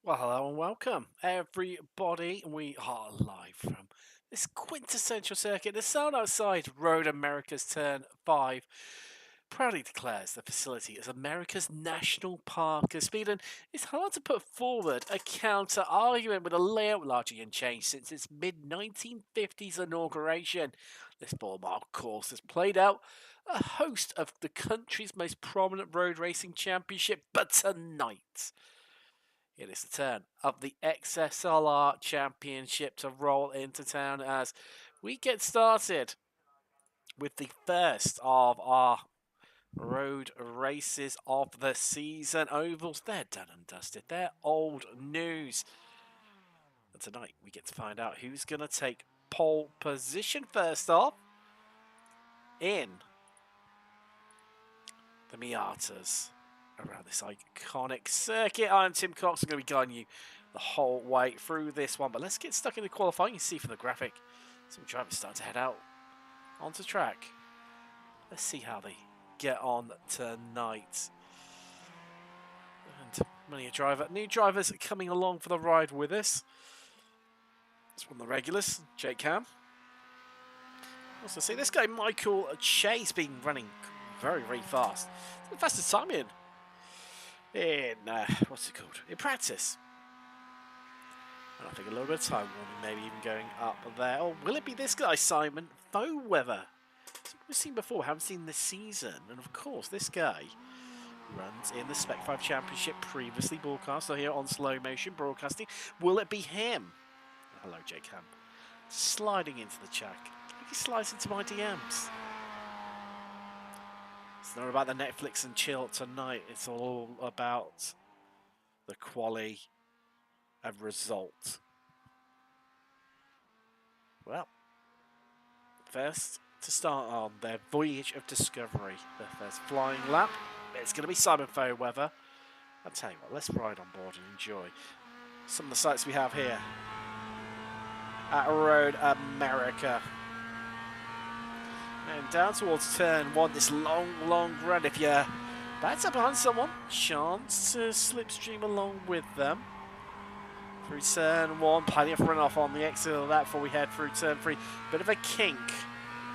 Well, hello and welcome, everybody. We are live from this quintessential circuit. The sun outside Road America's Turn 5 proudly declares the facility as America's National Park of Speed, and it's hard to put forward a counter argument with a layout largely unchanged since its mid 1950s inauguration. This 4 mile course has played out a host of the country's most prominent road racing championship, but tonight it is the turn of the XSLR Championship to roll into town as we get started with the first of our road races of the season. Ovals, they're done and dusted. They're old news. And tonight we get to find out who's going to take pole position first off in the Miatas around this iconic circuit. I'm Tim Cox. I'm going to be guiding you the whole way through this one. But let's get stuck into qualifying. You see from the graphic, some drivers start to head out onto track. Let's see how they get on tonight. And many a driver, new drivers coming along for the ride with us. It's one of the regulars, Jake Cam. Also see this guy, Michael Chase, been running very, very fast. It's the fastest time in what's it called? In practice. And I think a little bit of time warning, maybe even going up there. Or will it be this guy, Simon Foweather? Something we've seen before, haven't seen this season. And of course, this guy runs in the Spec 5 Championship, previously broadcast, so here on Slow Motion Broadcasting. Will it be him? Hello, Jake Ham. Sliding into the chat. He slides into my DMs. It's not about the Netflix and chill tonight. It's all about the quality and result. Well, first to start on their voyage of discovery, their first flying lap, it's going to be Simon Foweather. I'll tell you what, let's ride on board and enjoy some of the sights we have here at Road America. And down towards turn one, this long run. If you're backed up behind someone, chance to slipstream along with them. Through turn one, plenty of runoff on the exit of that before we head through turn three. Bit of a kink.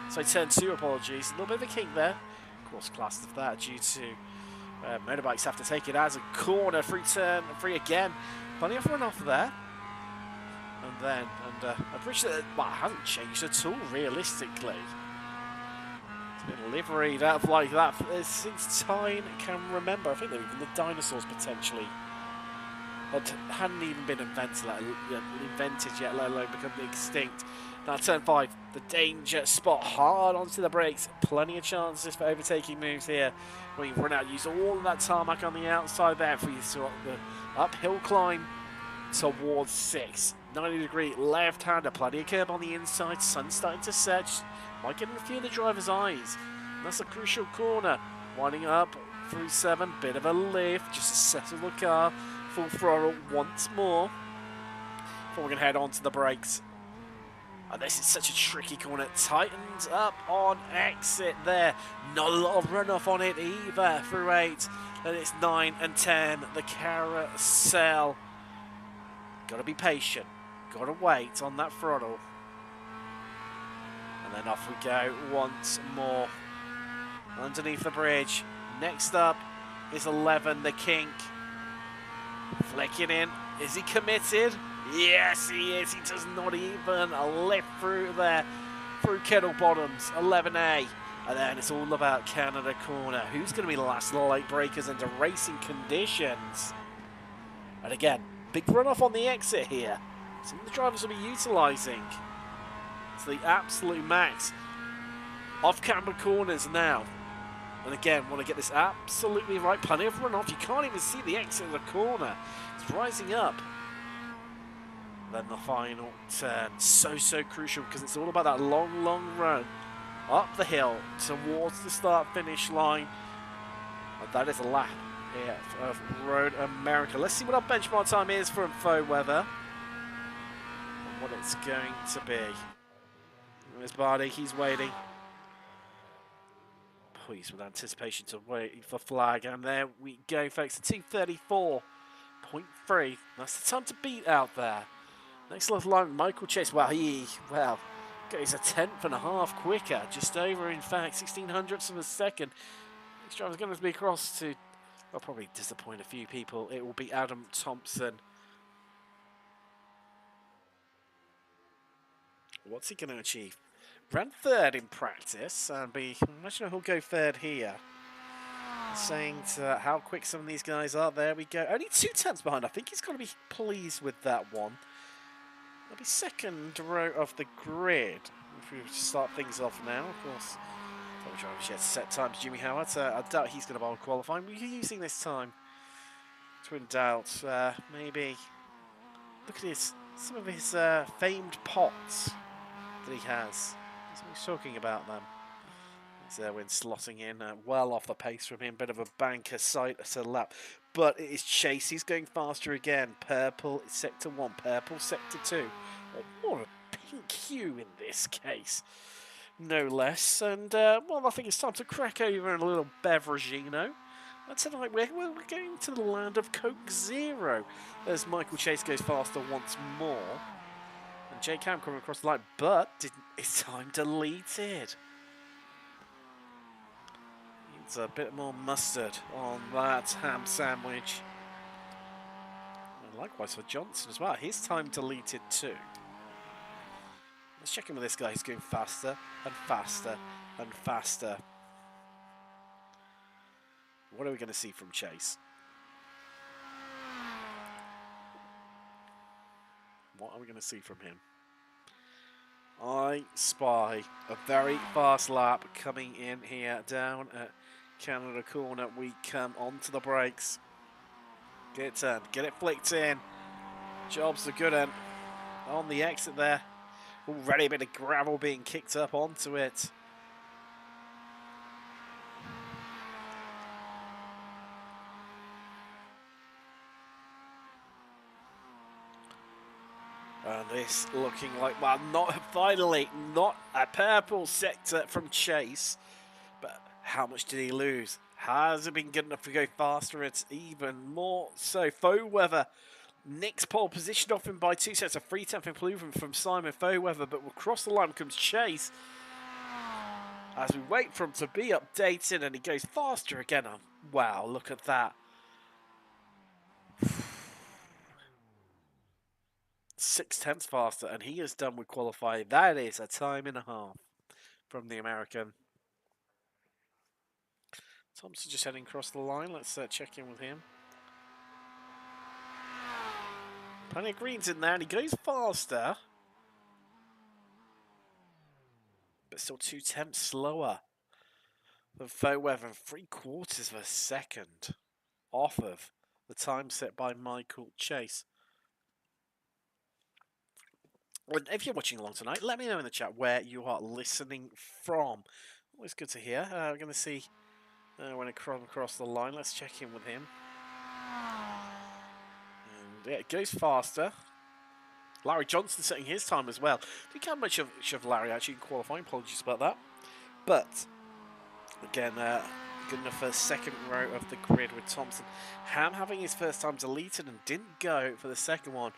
So turn two, apologies. A little bit of a kink there. Of course, classed of that due to motorbikes have to take it as a corner. Through turn three again. Plenty of runoff there. And then, a bridge that hasn't changed at all, realistically. It's been liveried out like that since time can remember. I think even the dinosaurs potentially hadn't even been invented yet, let alone become extinct. Now turn 5, the danger spot, hard onto the brakes. Plenty of chances for overtaking moves here. When you run out, use all of that tarmac on the outside there for you to the uphill climb towards 6. 90-degree left-hander, plenty of curb on the inside, sun starting to set, might get in a few of the driver's eyes. And that's a crucial corner, winding up through 7, bit of a lift, just to settle the car, full throttle once more, before we can head on to the brakes. And this is such a tricky corner, tightens up on exit there, not a lot of runoff on it either, through 8, then it's 9 and 10, the carousel. Gotta be patient. Gotta wait on that throttle. And then off we go once more. Underneath the bridge. Next up is 11, the kink. Flicking in. Is he committed? Yes, he is. He does not even lift through there. Through Kettle Bottoms. 11A. And then it's all about Canada Corner. Who's going to be the last late breakers into racing conditions? And again, big runoff on the exit here. Some of the drivers will be utilising to the absolute max. Off-camber corners now. And again, want to get this absolutely right. Plenty of runoff. You can't even see the exit of the corner. It's rising up. Then the final turn. So crucial because it's all about that long run up the hill towards the start-finish line. And that is a lap here of Road America. Let's see what our benchmark time is from Foweather and what it's going to be. There's Bardi, he's waiting. Pleased with anticipation to wait for flag, and there we go, folks. 2:34. 0.3. That's the time to beat out there. Next level line, Michael Chase. Well, goes a tenth and a half quicker, just over, in fact, 1600ths of a second. Next driver's going to be across to, I'll probably disappoint a few people. It will be Adam Thompson. What's he going to achieve? Ran third in practice, and imagine he'll go third here. Saying how quick some of these guys are. There we go. Only 2 tenths behind. I think he's got to be pleased with that one. That'll be second row of the grid. If we start things off now, of course. Top drivers yet set times. Jimmy Howard. I doubt he's going to bowl qualifying. We're using this time to in doubt. Maybe look at some of his famed pots that he has. He's talking about them. When slotting in, well off the pace from him, bit of a banker sight at a lap. But it is Chase, he's going faster again. Purple, sector 1, purple, sector 2. More a pink hue in this case, no less. And, well, I think it's time to crack over in a little beveragino. And tonight we're going to the land of Coke Zero, as Michael Chase goes faster once more. And Jay Cam coming across the line, but his time deleted. A bit more mustard on that ham sandwich. And likewise for Johnson as well. His time deleted too. Let's check in with this guy who's going faster and faster and faster. What are we going to see from Chase? What are we going to see from him? I spy a very fast lap coming in here down at Canada Corner. We come onto the brakes. Get it turned, get it flicked in. Job's the good end. On the exit there. Already a bit of gravel being kicked up onto it. And this looking like, well, finally, not a purple sector from Chase. But how much did he lose? Has it been good enough to go faster? It's even more so. Foweather nicks pole position off him by 2 sets. A 3/10 improvement from Simon Foweather, but across the line comes Chase. As we wait for him to be updated, and he goes faster again. Wow, look at that. 6 tenths faster, and he is done with qualifying. That is a time and a half from the American. Thompson just heading across the line. Let's check in with him. Plenty of greens in there, and he goes faster. But still 2 tenths slower than Foweather, 3/4 of a second off of the time set by Michael Chase. And if you're watching along tonight, let me know in the chat where you are listening from. Always good to hear. We're going to see when it comes across the line. Let's check in with him. And yeah, it goes faster. Larry Johnson setting his time as well. Didn't get much of Larry actually in qualifying. Apologies about that. But again, good enough for the second row of the grid with Thompson. Ham having his first time deleted and didn't go for the second one.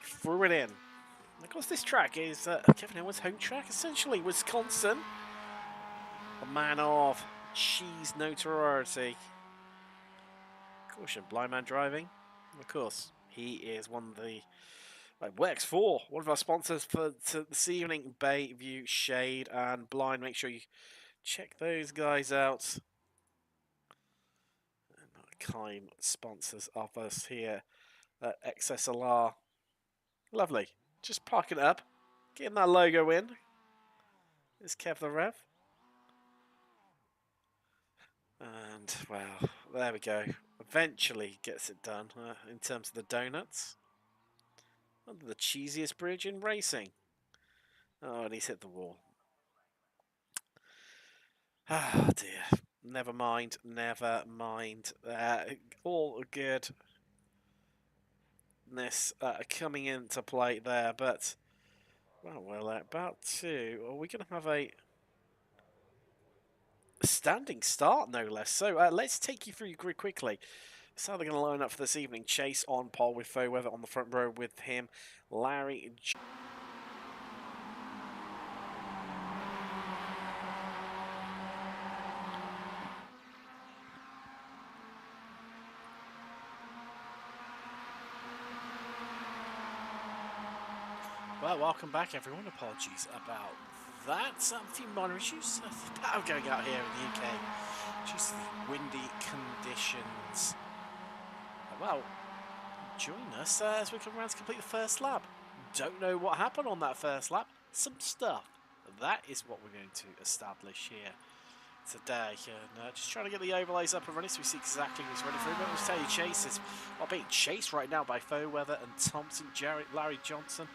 Threw it in. Of course, this track is Kevin Elwood's home track, essentially. Wisconsin. A man of cheese notoriety. Caution, blind man driving. Of course, he is one of the... works for one of our sponsors for this evening, Bayview Shade and Blind. Make sure you check those guys out. And kind sponsors of us here at XSLR. Lovely. Just parking it up, getting that logo in. There's Kev the Rev. And, well, there we go. Eventually gets it done in terms of the donuts. Under the cheesiest bridge in racing. Oh, and he's hit the wall. Ah, dear. Never mind. Never mind. All good. This coming into play there, but well, we're about to. Are we going to have a standing start, no less? So let's take you through your grid quickly. So they're going to line up for this evening. Chase on pole with Fairweather on the front row with him. Larry. Well, welcome back everyone. Apologies about that. A few minor issues. Power going out here in the UK. Due to the windy conditions. Well, join us as we come around to complete the first lap. Don't know what happened on that first lap. Some stuff. That is what we're going to establish here today. And just trying to get the overlays up and running so we see exactly who's ready for it. But we'll tell you, Chase is being chased right now by Fairweather and Thompson. Larry Johnson.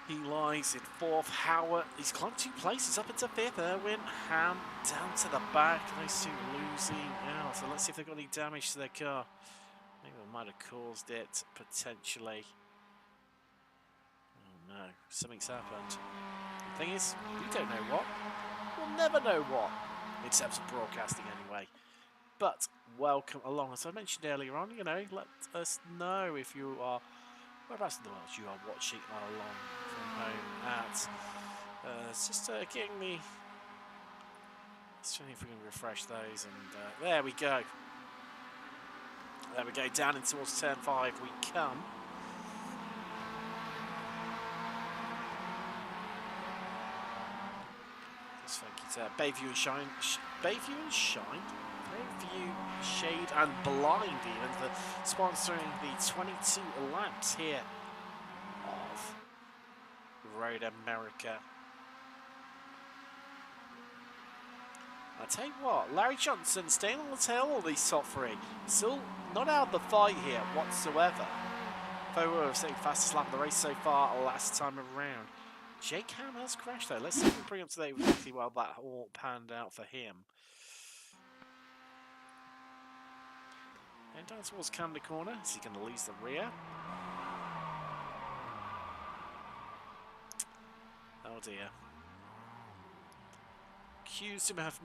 He lies in fourth. Howard, he's climbed 2 places up into fifth. Erwin, Ham, down to the back. Those two losing out. So let's see if they've got any damage to their car. Maybe they might have caused it, potentially. Oh no, something's happened. The thing is, we don't know what. We'll never know what. In terms of broadcasting anyway. But welcome along. As I mentioned earlier on, you know, let us know if you are, whereabouts in the world you are watching along from home at. It's just getting me. Let's see if we can refresh those, and there we go. There we go, down in towards turn 5 we come. Just thank you to Bayview and Shine. Bayview and Shine? Bayview, Shade and Blind even, for sponsoring the 22 laps here of Road America. I tell you what, Larry Johnson staying on the tail of these top 3. Still not out of the fight here whatsoever. Though setting fastest lap of the race so far last time around. Jake Ham has crashed though. Let's see if we can bring up to date with exactly well that all panned out for him. And down towards Camden Corner. Is he going to lose the rear? Oh dear. Accused him of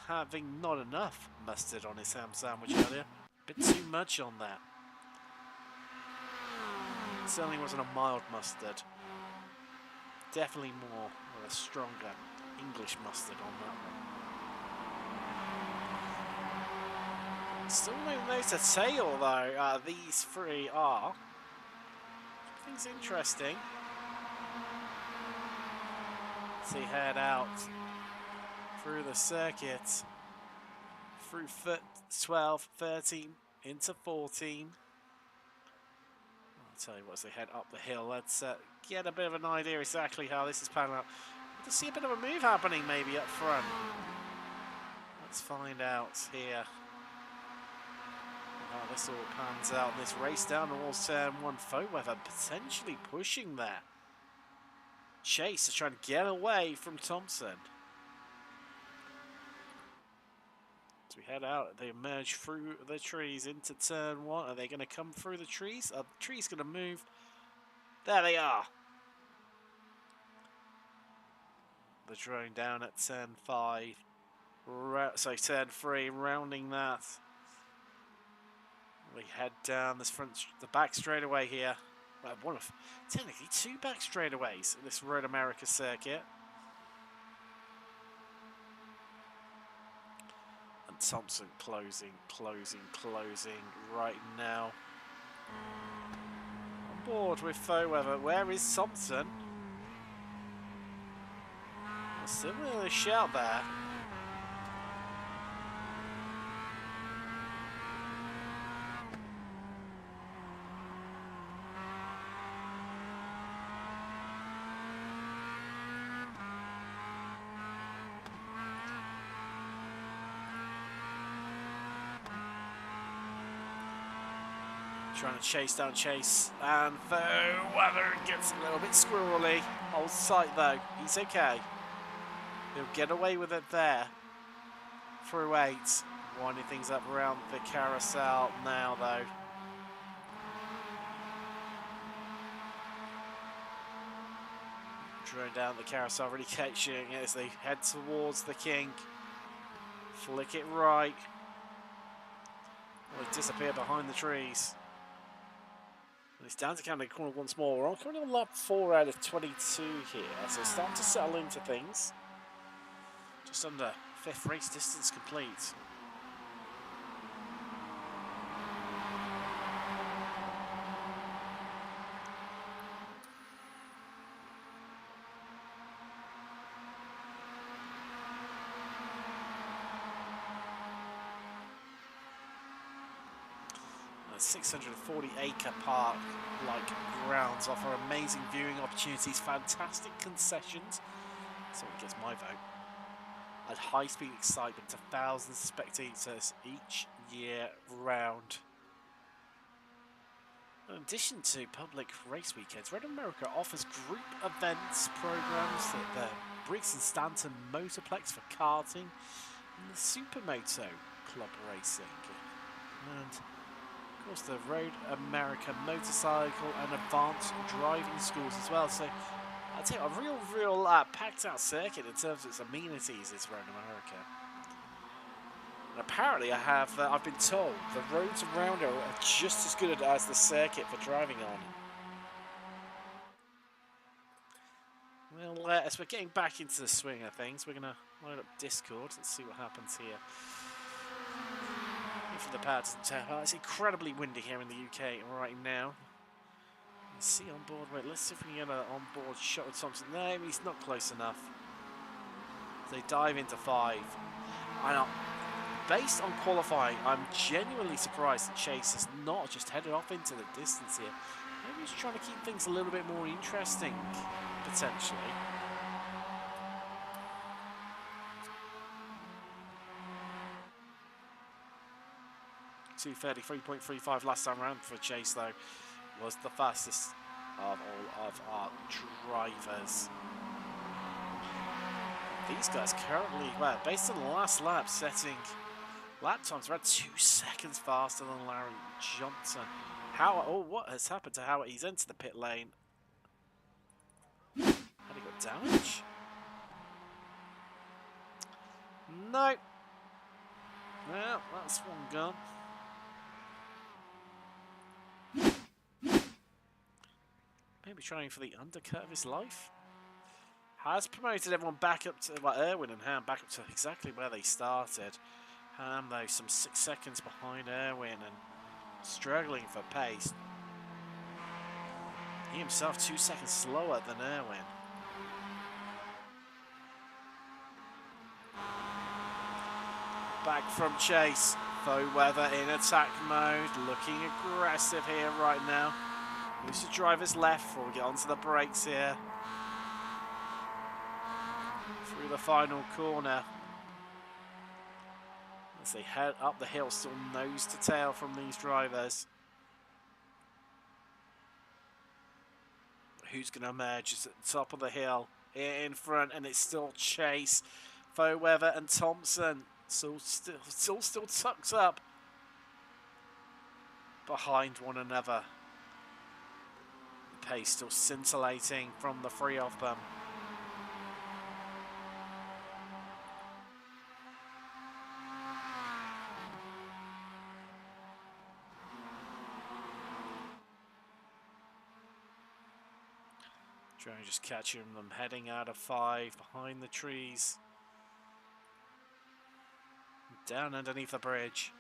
having not enough mustard on his ham sandwich earlier. Bit too much on that. It certainly wasn't a mild mustard. Definitely more of a stronger English mustard on that one. Still no note to tail though. These 3 are. Things interesting. As they head out through the circuit, through 12, 13, into 14. I'll tell you what, as they head up the hill, let's get a bit of an idea exactly how this is panning out. To see a bit of a move happening maybe up front. Let's find out here how this all pans out in this race down towards turn 1. Fairweather potentially pushing there. Chase is trying to get away from Thompson. As we head out, they emerge through the trees into turn 1. Are they going to come through the trees? Are the trees going to move? There they are. The drone down at turn 5. So turn 3, rounding that. We head down this the back straightaway here. Well, one of technically 2 back straightaways in this Road America circuit. And Thompson closing right now. On board with Fairweather. Where is Thompson? Still a shout there. Trying to chase down Chase, and Fairweather gets a little bit squirrely. Holds tight though, he's okay. He'll get away with it there. Through 8, winding things up around the carousel now though. Drone down the carousel, really catching it as they head towards the kink. Flick it right. Well, they disappear behind the trees. And it's down to Canada corner once more. We're currently on lap 4 out of 22 here, so it's starting to settle into things. Just under 5th race distance complete. A 640-acre park-like grounds offer amazing viewing opportunities, fantastic concessions. So it gets my vote. And high-speed excitement to thousands of spectators each year round. In addition to public race weekends, Red America offers group events programs at the Briggs and Stanton Motorplex for karting and the Supermoto Club racing. And of course the Road America Motorcycle and Advanced Driving Schools as well. So I'll tell you, a real packed out circuit in terms of its amenities is Road America. And apparently I've been told the roads around it are just as good as the circuit for driving on. Well, as we're getting back into the swing of things, we're going to load up Discord and see what happens here. If the power doesn't tap out, it's incredibly windy here in the UK right now. Let's see on board. Wait, let's see if we can get an on board shot with Thompson. No, he's not close enough. They dive into 5. I know. Based on qualifying, I'm genuinely surprised that Chase has not just headed off into the distance here. Maybe he's trying to keep things a little bit more interesting, potentially. .233.35 last time round for Chase, though, was the fastest of all of our drivers. These guys currently, well, based on the last lap, setting lap times around 2 seconds faster than Larry Johnson. What has happened to Howard? He's entered the pit lane. Had he got damage? No. Well, that's one gone. Maybe trying for the undercut of his life. Has promoted everyone back up to, well, Irwin and Ham back up to exactly where they started. Ham, though, some 6 seconds behind Irwin and struggling for pace. He himself 2 seconds slower than Irwin. Back from Chase. Faux weather in attack mode. Looking aggressive here right now. Moves to driver's left before we get onto the brakes here. Through the final corner. As they head up the hill, still nose to tail from these drivers. Who's going to emerge? It's at the top of the hill, here in front, and it's still Chase, Faux-Weather, and Thompson. Still tucked up behind one another. The pace still scintillating from the three of them. Trying to just catching them heading out of 5 behind the trees. Down underneath the bridge.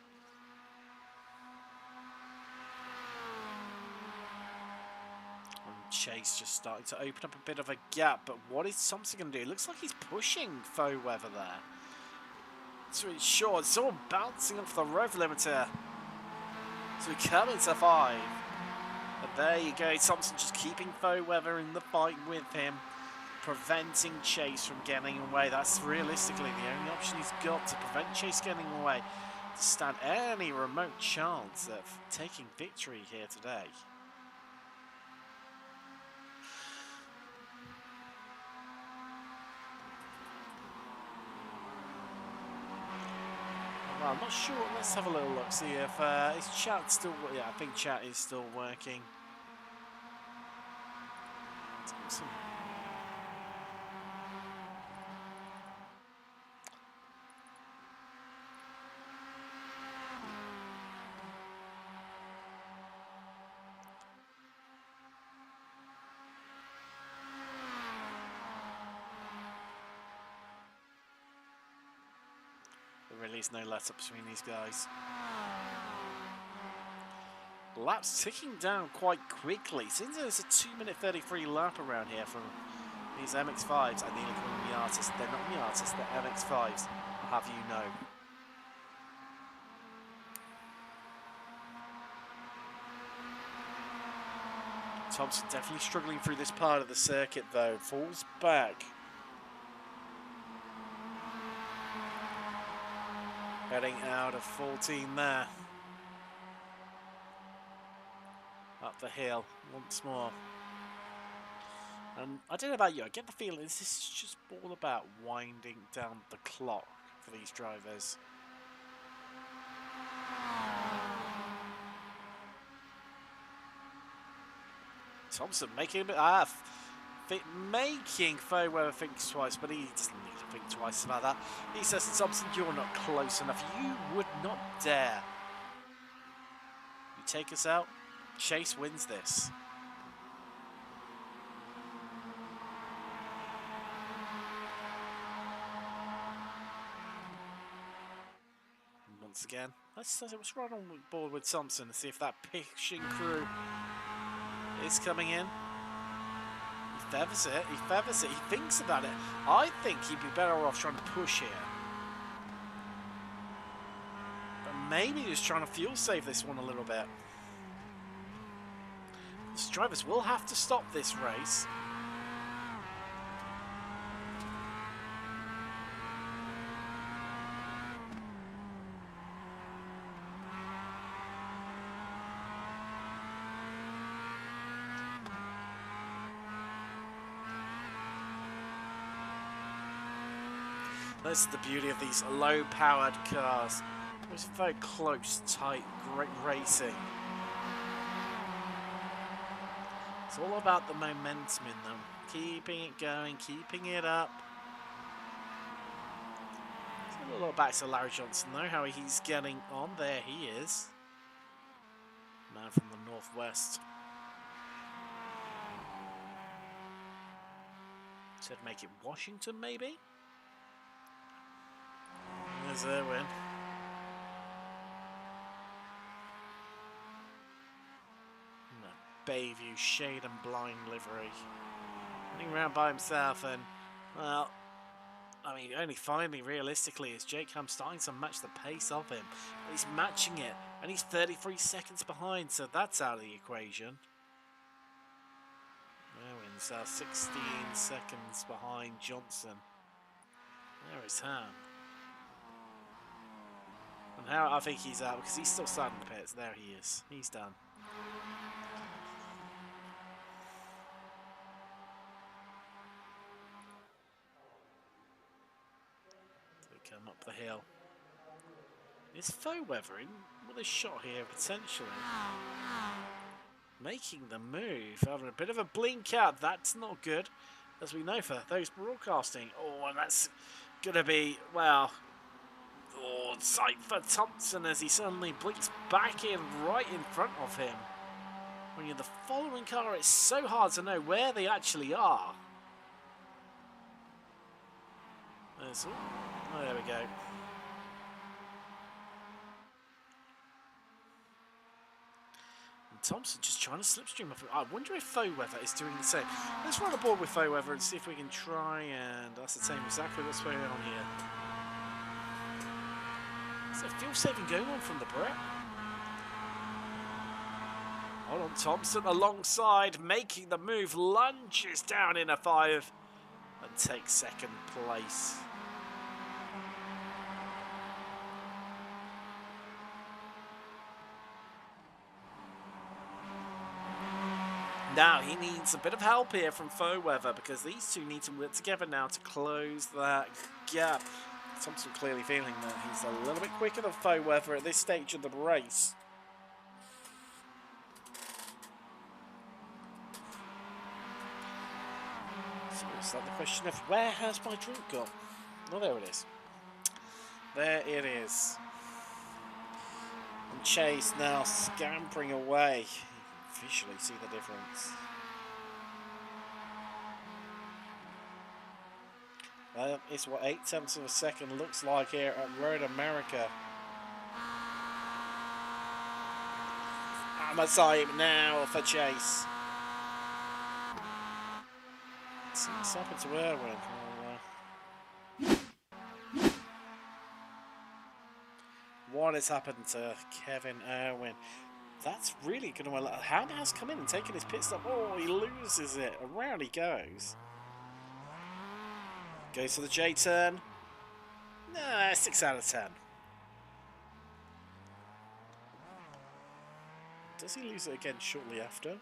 And Chase just starting to open up a bit of a gap, but what is Thompson going to do? It looks like he's pushing Faux-Weather there. So it's short. It's all bouncing off the rev limiter. So we come into 5. But there you go, Thompson just keeping Faux-Weather in the fight with him, preventing Chase from getting away. That's realistically the only option he's got to prevent Chase getting away, to stand any remote chance of taking victory here today. Well, I'm not sure. Let's have a little look, see if is chat still. Yeah, I think chat is still working. Some There really is no let-up between these guys. Laps ticking down quite quickly. Since there's a 2-minute 33 lap around here from these MX-5s, I nearly call them Miatas. They're not Miatas, they're MX-5s. I'll have you know. Thompson definitely struggling through this part of the circuit though. Falls back. Heading out of 14 there. Up the hill once more. And I don't know about you, I get the feeling this is just all about winding down the clock for these drivers. Thompson making a bit making Fairweather think twice, but he doesn't need to think twice about that. He says to Thompson, "You're not close enough. You would not dare. You take us out, Chase wins this." And once again, let's run on board with Thompson and see if that pitching crew is coming in. He feathers it, he feathers it, he thinks about it. I think he'd be better off trying to push here. But maybe he's trying to fuel save this one a little bit. The drivers will have to stop this race. That's the beauty of these low-powered cars. It's very close, tight, great racing. It's all about the momentum in them. Keeping it going, keeping it up. Let's have a little back to Larry Johnson though, how he's getting on. There he is. Man from the northwest. Said make it Washington maybe? There's Irwin. Bayview shade and blind livery. Running around by himself and, well, I mean, only finally, realistically, is Jake Ham starting to match the pace of him. But he's matching it, and he's 33 seconds behind, so that's out of the equation. Irwin's 16 seconds behind Johnson. There is Ham. And how I think he's out because he's still starting the pits. There he is. He's done. So we come up the hill. Is Fairweather in with a shot here potentially? Making the move, having a bit of a blink out. That's not good, as we know for those broadcasting. Oh, and that's gonna be, well, oh, sight for Thompson as he suddenly blinks back in right in front of him. When you're the following car, it's so hard to know where they actually are. There's, oh, there we go. And Thompson just trying to slipstream off it. I wonder if Fairweather is doing the same. Let's run aboard with Fairweather and see if we can try and ascertain exactly what's going on here. Is there fuel saving going on from the Brett? Hold on, Thompson alongside, making the move, lunges down in a 5 and takes second place. Now he needs a bit of help here from Fairweather because these two need to work together now to close that gap. Thompson clearly feeling that he's a little bit quicker than Fairweather at this stage of the race. So it's like the question of where has my drink gone? Oh, there it is. There it is. And Chase now scampering away. You can visually see the difference. That is what 0.8 of a second looks like here at Road America. Hammer time now for Chase. What's happened to Irwin? What has happened to Kevin Irwin? That's really going to allow. Ham has come in and taken his pit stop. Oh, he loses it. Around he goes. Goes to the J turn. Nah, 6 out of 10. Does he lose it again shortly after?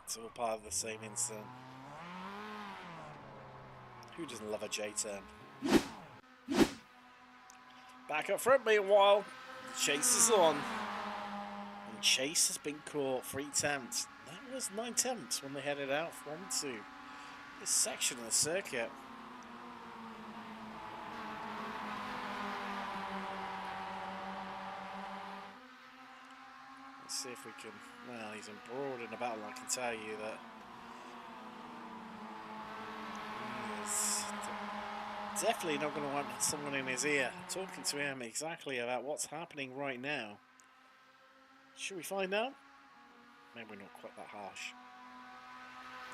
It's all part of the same incident. Who doesn't love a J-turn? Back up front, meanwhile, Chase is on. And Chase has been caught 3 attempts. That was 9 attempts when they headed out onto this section of the circuit. Let's see if we can. Well, he's embroiled in a battle. I can tell you that. He's definitely not going to want someone in his ear talking to him exactly about what's happening right now. Should we find out? Maybe we're not quite that harsh.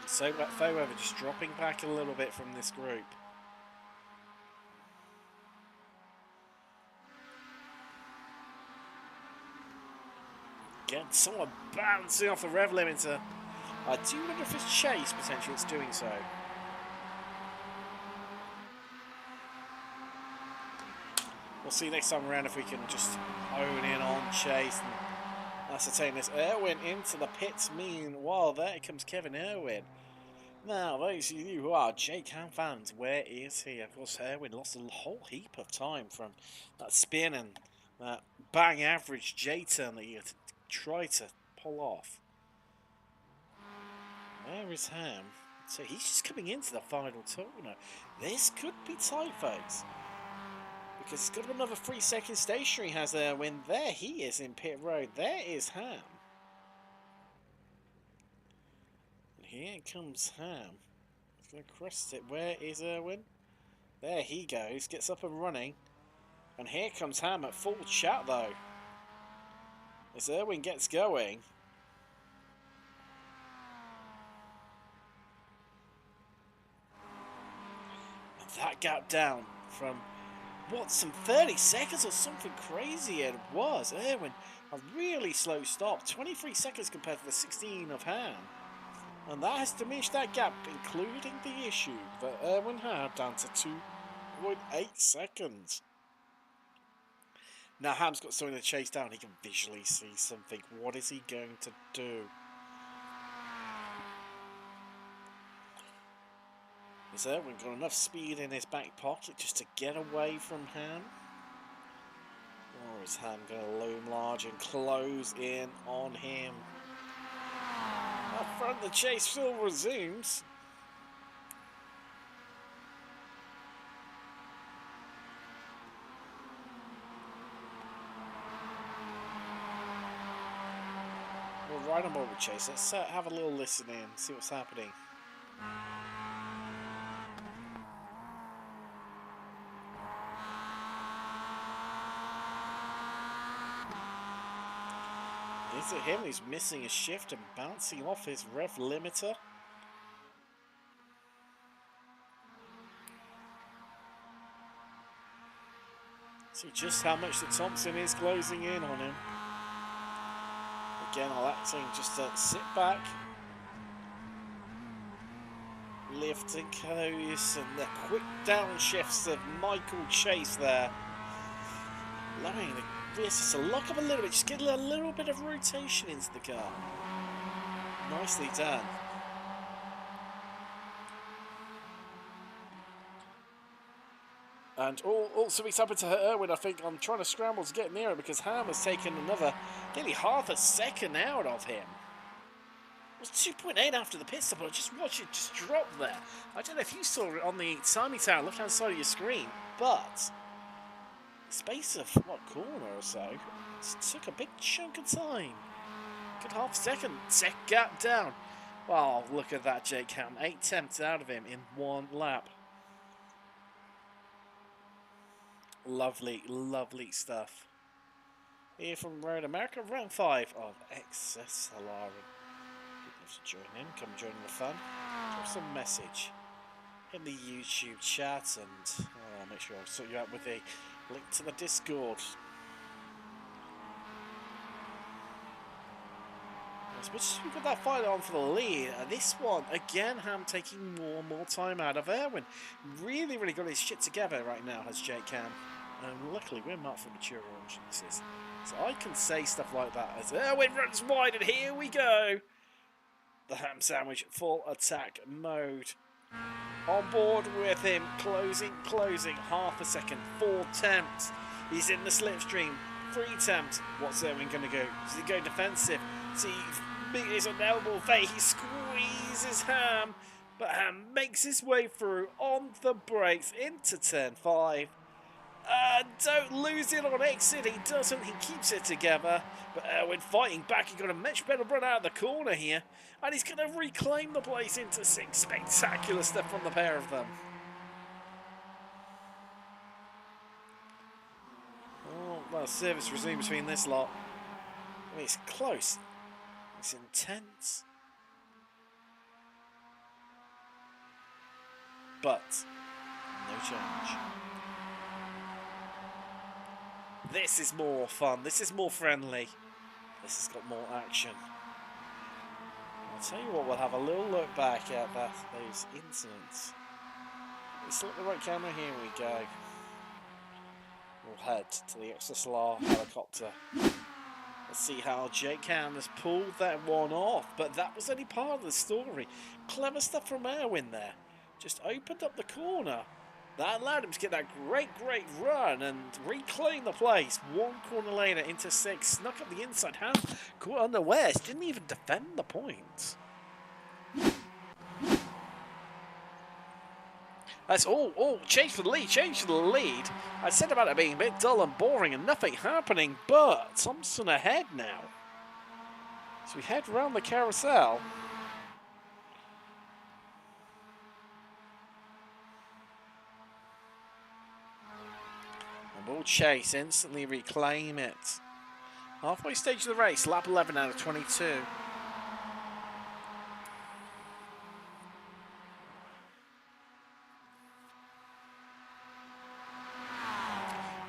And so Fowever just dropping back a little bit from this group. Again, someone bouncing off the rev limiter. I do wonder if it's Chase potentially it's doing so. We'll see next time around if we can just hone in on Chase and ascertain this. Irwin into the pits. Meanwhile, there comes Kevin Irwin. Now, those of you who are J-Cam fans, where is he? Of course, Irwin lost a whole heap of time from that spin and that bang average J-turn that he had tried to pull off. Where is Ham? So he's just coming into the final turn. This could be tight, folks. Because it's got another 3 seconds stationary has Irwin. There he is in pit road. There is Ham. And here comes Ham. He's going to crest it. Where is Irwin? There he goes. Gets up and running. And here comes Ham at full chat though. As Irwin gets going. And that gap down from what, some 30 seconds or something crazy it was. Irwin, a really slow stop. 23 seconds compared to the 16 of Ham. And that has diminished that gap, including the issue that Irwin had down to 2.8 seconds. Now Ham's got something to chase down. He can visually see something. What is he going to do? Has Irwin got enough speed in his back pocket just to get away from Ham? Or is Ham going to loom large and close in on him? Up front, the chase still resumes. We're right on board with Chase. Let's have a little listen in, see what's happening. Is it him who's missing a shift and bouncing off his rev limiter? See just how much the Thompson is closing in on him. Again, electing just to sit back, lift and close, and the quick downshifts of Michael Chase there. Allowing the just to lock up a little bit, just get a little bit of rotation into the car. Nicely done. And also what's happened to Irwin, I think I'm trying to scramble to get near it because Ham has taken another nearly half a second out of him. It was 2.8 after the pit stop, but just watch it just drop there. I don't know if you saw it on the timing tower, look outside of your screen, but space of what, corner or so, it took a big chunk of time. Good half-second. Tech gap down. Wow, look at that, Jake Ham. 8 attempts out of him in 1 lap. Lovely, lovely stuff. Here from Road America, round 5 of XSLR. People to join in, come join in the fun. Drop some message in the YouTube chat, and I'll make sure I'll sort you out with a link to the Discord. But we've got that fight on for the lead. This one, again, Ham taking more and more time out of Erwin. Really, really got his shit together right now, has Jake Ham. And luckily, we're marked for mature audiences. So I can say stuff like that as Erwin runs wide, and here we go. The Ham Sandwich, full attack mode. On board with him, closing, half a second, 4 attempts. He's in the slipstream, 3 attempts. What's Erwin going to go? Does he go defensive? See, is on elbow fate. He squeezes Ham, but Ham makes his way through on the brakes into turn 5. Don't lose it on exit. He doesn't. He keeps it together. But Erwin fighting back. He got a much better run out of the corner here, and he's going to reclaim the place into 6. Spectacular stuff from the pair of them. Oh, well, service resumed between this lot. I mean, it's close. It's intense. But no change. This is more fun. This is more friendly. This has got more action. I'll tell you what, we'll have a little look back at those incidents. Let's look at the right camera. Here we go. We'll head to the XSLR helicopter. Let's see how Jake Ham has pulled that one off. But that was only part of the story. Clever stuff from Erwin there. Just opened up the corner. That allowed him to get that great run and reclaim the place. 1 corner later into 6. Snuck up the inside. Ham caught unawares. Didn't even defend the point. That's all. Change for the lead. I said about it being a bit dull and boring and nothing happening, but Thompson ahead now. So we head round the carousel. And we'll Chase instantly reclaim it. Halfway stage of the race, lap 11 out of 22.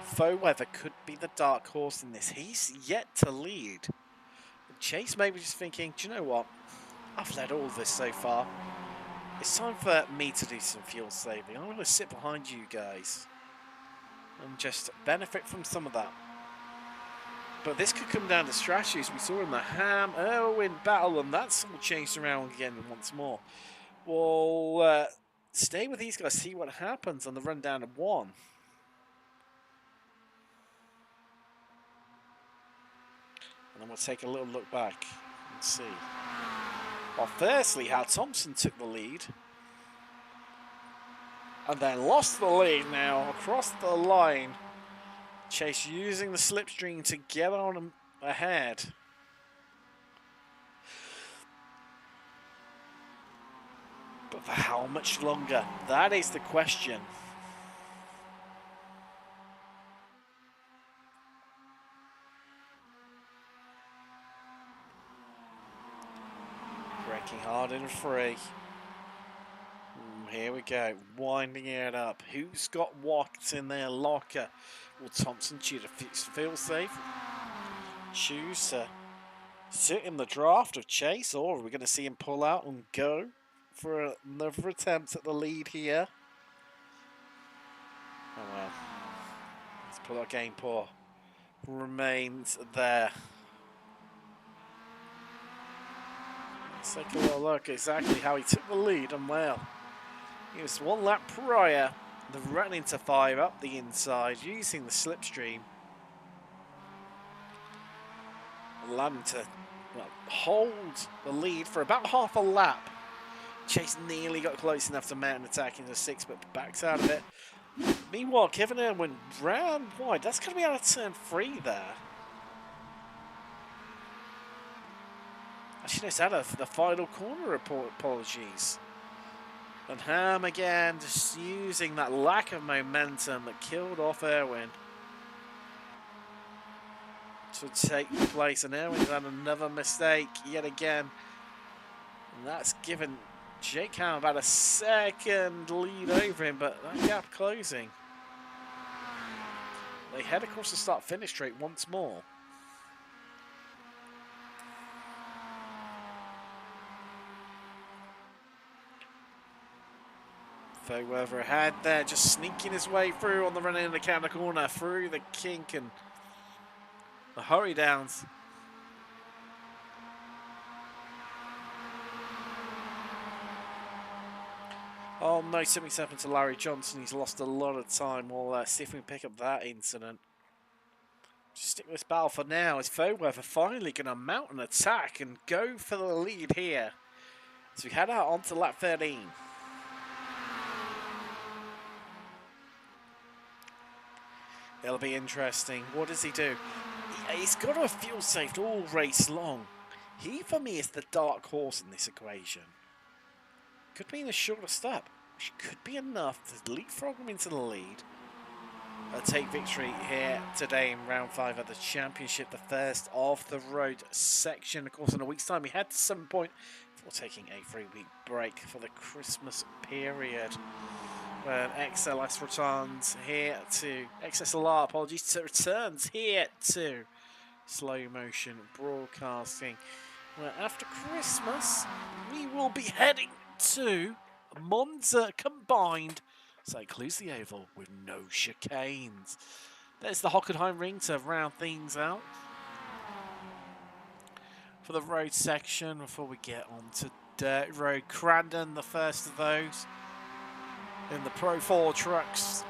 Faux weather could be the dark horse in this. He's yet to lead. Chase may be just thinking, do you know what? I've led all this so far. It's time for me to do some fuel saving. I'm going to sit behind you guys and just benefit from some of that. But this could come down to strategies. We saw in the Ham Erwin battle, and that's all changed around again once more. We'll stay with these guys, see what happens on the run down of 1. And then we'll take a little look back and see. Well, firstly, how Thompson took the lead. And then lost the lead now across the line. Chase using the slipstream to get on him ahead. But for how much longer? That is the question. Braking hard in 3. Here we go, winding it up. Who's got what in their locker? Will Thompson choose to feel safe? Choose to sit in the draft of Chase, or are we going to see him pull out and go for another attempt at the lead here? Oh well. Let's pull out game poor. Remains there. Let's take a little look exactly how he took the lead, and well, he was 1 lap prior, the run into 5 up the inside using the slipstream. Allowed him to hold the lead for about half a lap. Chase nearly got close enough to mount an attack into 6, but backs out of it. Meanwhile, Kevin Erwin round wide. That's going to be out of turn 3 there. Specialist out of the final corner report, apologies. And Ham again, just using that lack of momentum that killed off Erwin to take place. And Erwin's had another mistake yet again. And that's given Jake Ham about a second lead over him, but that gap closing. They head across the start-finish straight once more. Fairweather ahead there, just sneaking his way through on the run in the counter corner, through the kink and the hurry downs. Oh no, something's happened to Larry Johnson. He's lost a lot of time. We'll see if we can pick up that incident. Just stick with this battle for now. Is Fairweather finally going to mount an attack and go for the lead here? So we head out onto lap 13. It'll be interesting. What does he do? He's got to have fuel saved all race long. He, for me, is the dark horse in this equation. Could mean a shorter stop, which could be enough to leapfrog him into the lead. Take victory here today in round 5 of the championship, the first of the road section. Of course, in a week's time, we head to 7 Point before taking a 3-week break for the Christmas period. When XLS returns here to XSLR, apologies, returns here to slow motion broadcasting. Well, after Christmas, we will be heading to Monza combined, so it close the oval with no chicanes. There's the Hockenheim ring to round things out for the road section before we get on to dirt road. Crandon, the first of those in the Pro 4 trucks.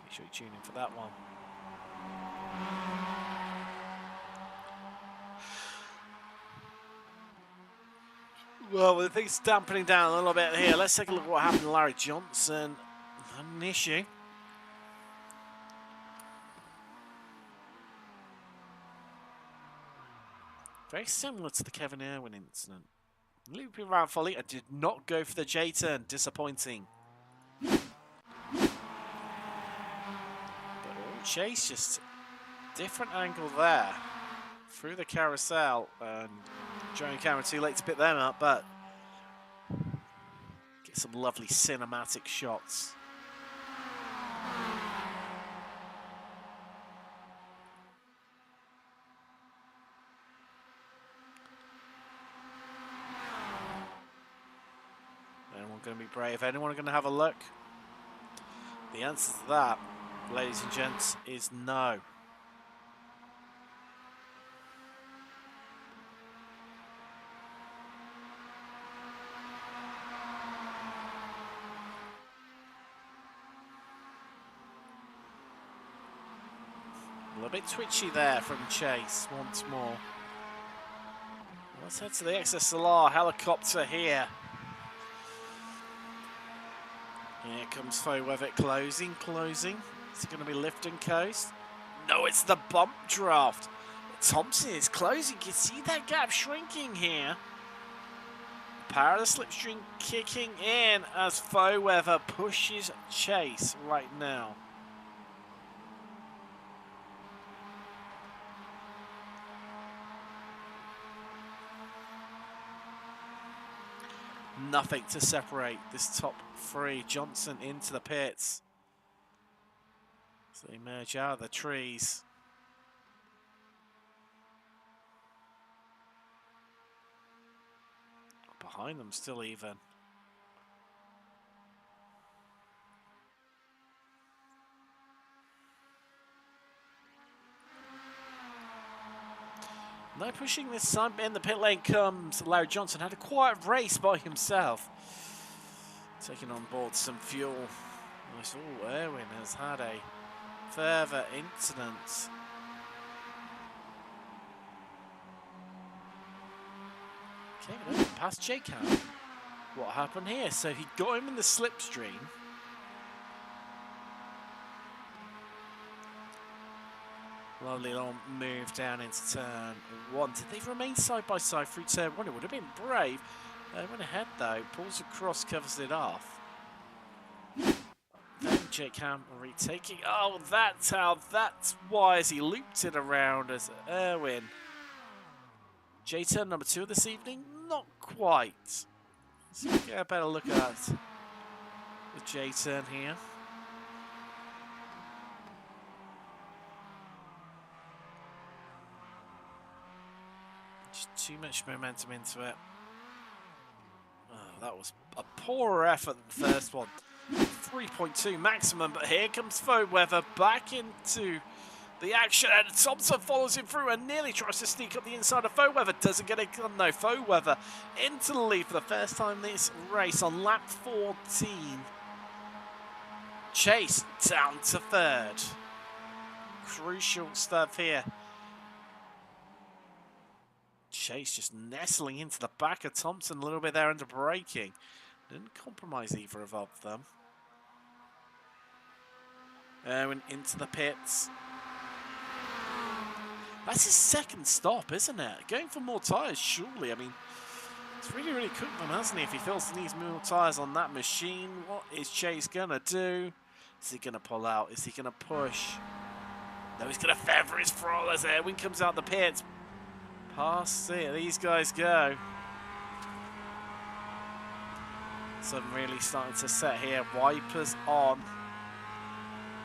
Make sure you tune in for that one. Well, with things dampening down a little bit here, let's take a look at what happened to Larry Johnson. An issue. Very similar to the Kevin Irwin incident. Looping around fully, I did not go for the J-turn, disappointing. But Chase, just different angle there. Through the carousel, and Joe and Cameron too late to pick them up, but get some lovely cinematic shots. Anyone going to be brave? Anyone going to have a look? The answer to that, ladies and gents, is no. A little bit twitchy there from Chase once more. Let's head to the XSLR helicopter here. Here comes Fairweather closing. Is it going to be lift and coast? No, it's the bump draft. Thompson is closing. You can see that gap shrinking here. Power of the slipstream kicking in as Fairweather pushes Chase right now. Nothing to separate this top 3. Johnson into the pits. So they merge out of the trees. Behind them still even. No pushing this time. In the pit lane comes Larry Johnson. Had a quiet race by himself. Taking on board some fuel. Oh, Erwin has had a further incident. Okay, past Jake Ham. What happened here? So he got him in the slipstream. Lovely long move down into turn 1. Did they remain side by side through turn 1? It would have been brave. They went ahead though, pulls across, covers it off. Then Jake Ham retaking. Oh, that's why as he looped it around as Irwin. J-turn number 2 this evening? Not quite. So we'll get a better look at the J-turn here. Just too much momentum into it. Oh, that was a poorer effort than the first one. 3.2 maximum, but here comes Foweather back into the action, and Thompson follows him through and nearly tries to sneak up the inside of Foweather. Doesn't get it done though. Foweather into the lead for the first time this race on lap 14. Chase down to third. Crucial stuff here. Chase just nestling into the back of Thompson a little bit there under braking. Didn't compromise either of them. Irwin into the pits. That's his second stop, isn't it? Going for more tyres, surely. I mean, it's really, really cooked them, hasn't he? If he feels he needs more tyres on that machine, what is Chase going to do? Is he going to pull out? Is he going to push? No, he's going to feather his throttle as Irwin comes out the pits. Past it, these guys go. So I'm really starting to set here. Wipers on.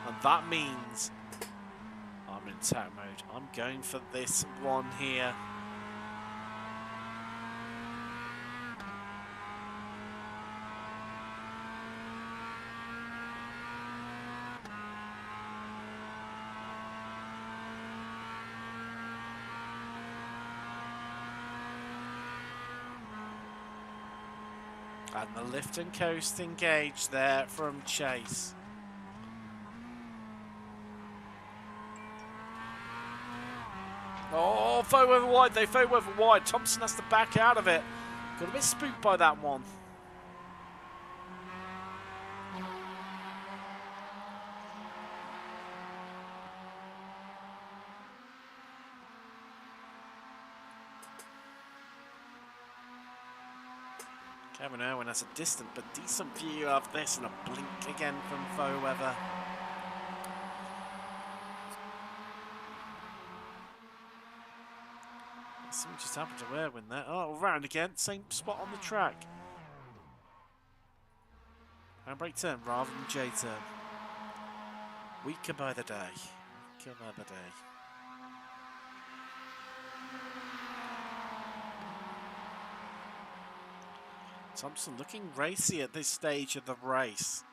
And that means I'm in attack mode. I'm going for this one here. And the lift and coast engaged there from Chase. Oh, Foweather wide. They Foweather wide. Thompson has to back out of it. Got a bit spooked by that one. Kevin Irwin has a distant but decent view of this, and a blink again from Foweather. Something just happened to Irwin there. Oh, round again, same spot on the track. Handbrake turn rather than J turn. Weaker by the day. Weaker by the day. Thompson looking racy at this stage of the race.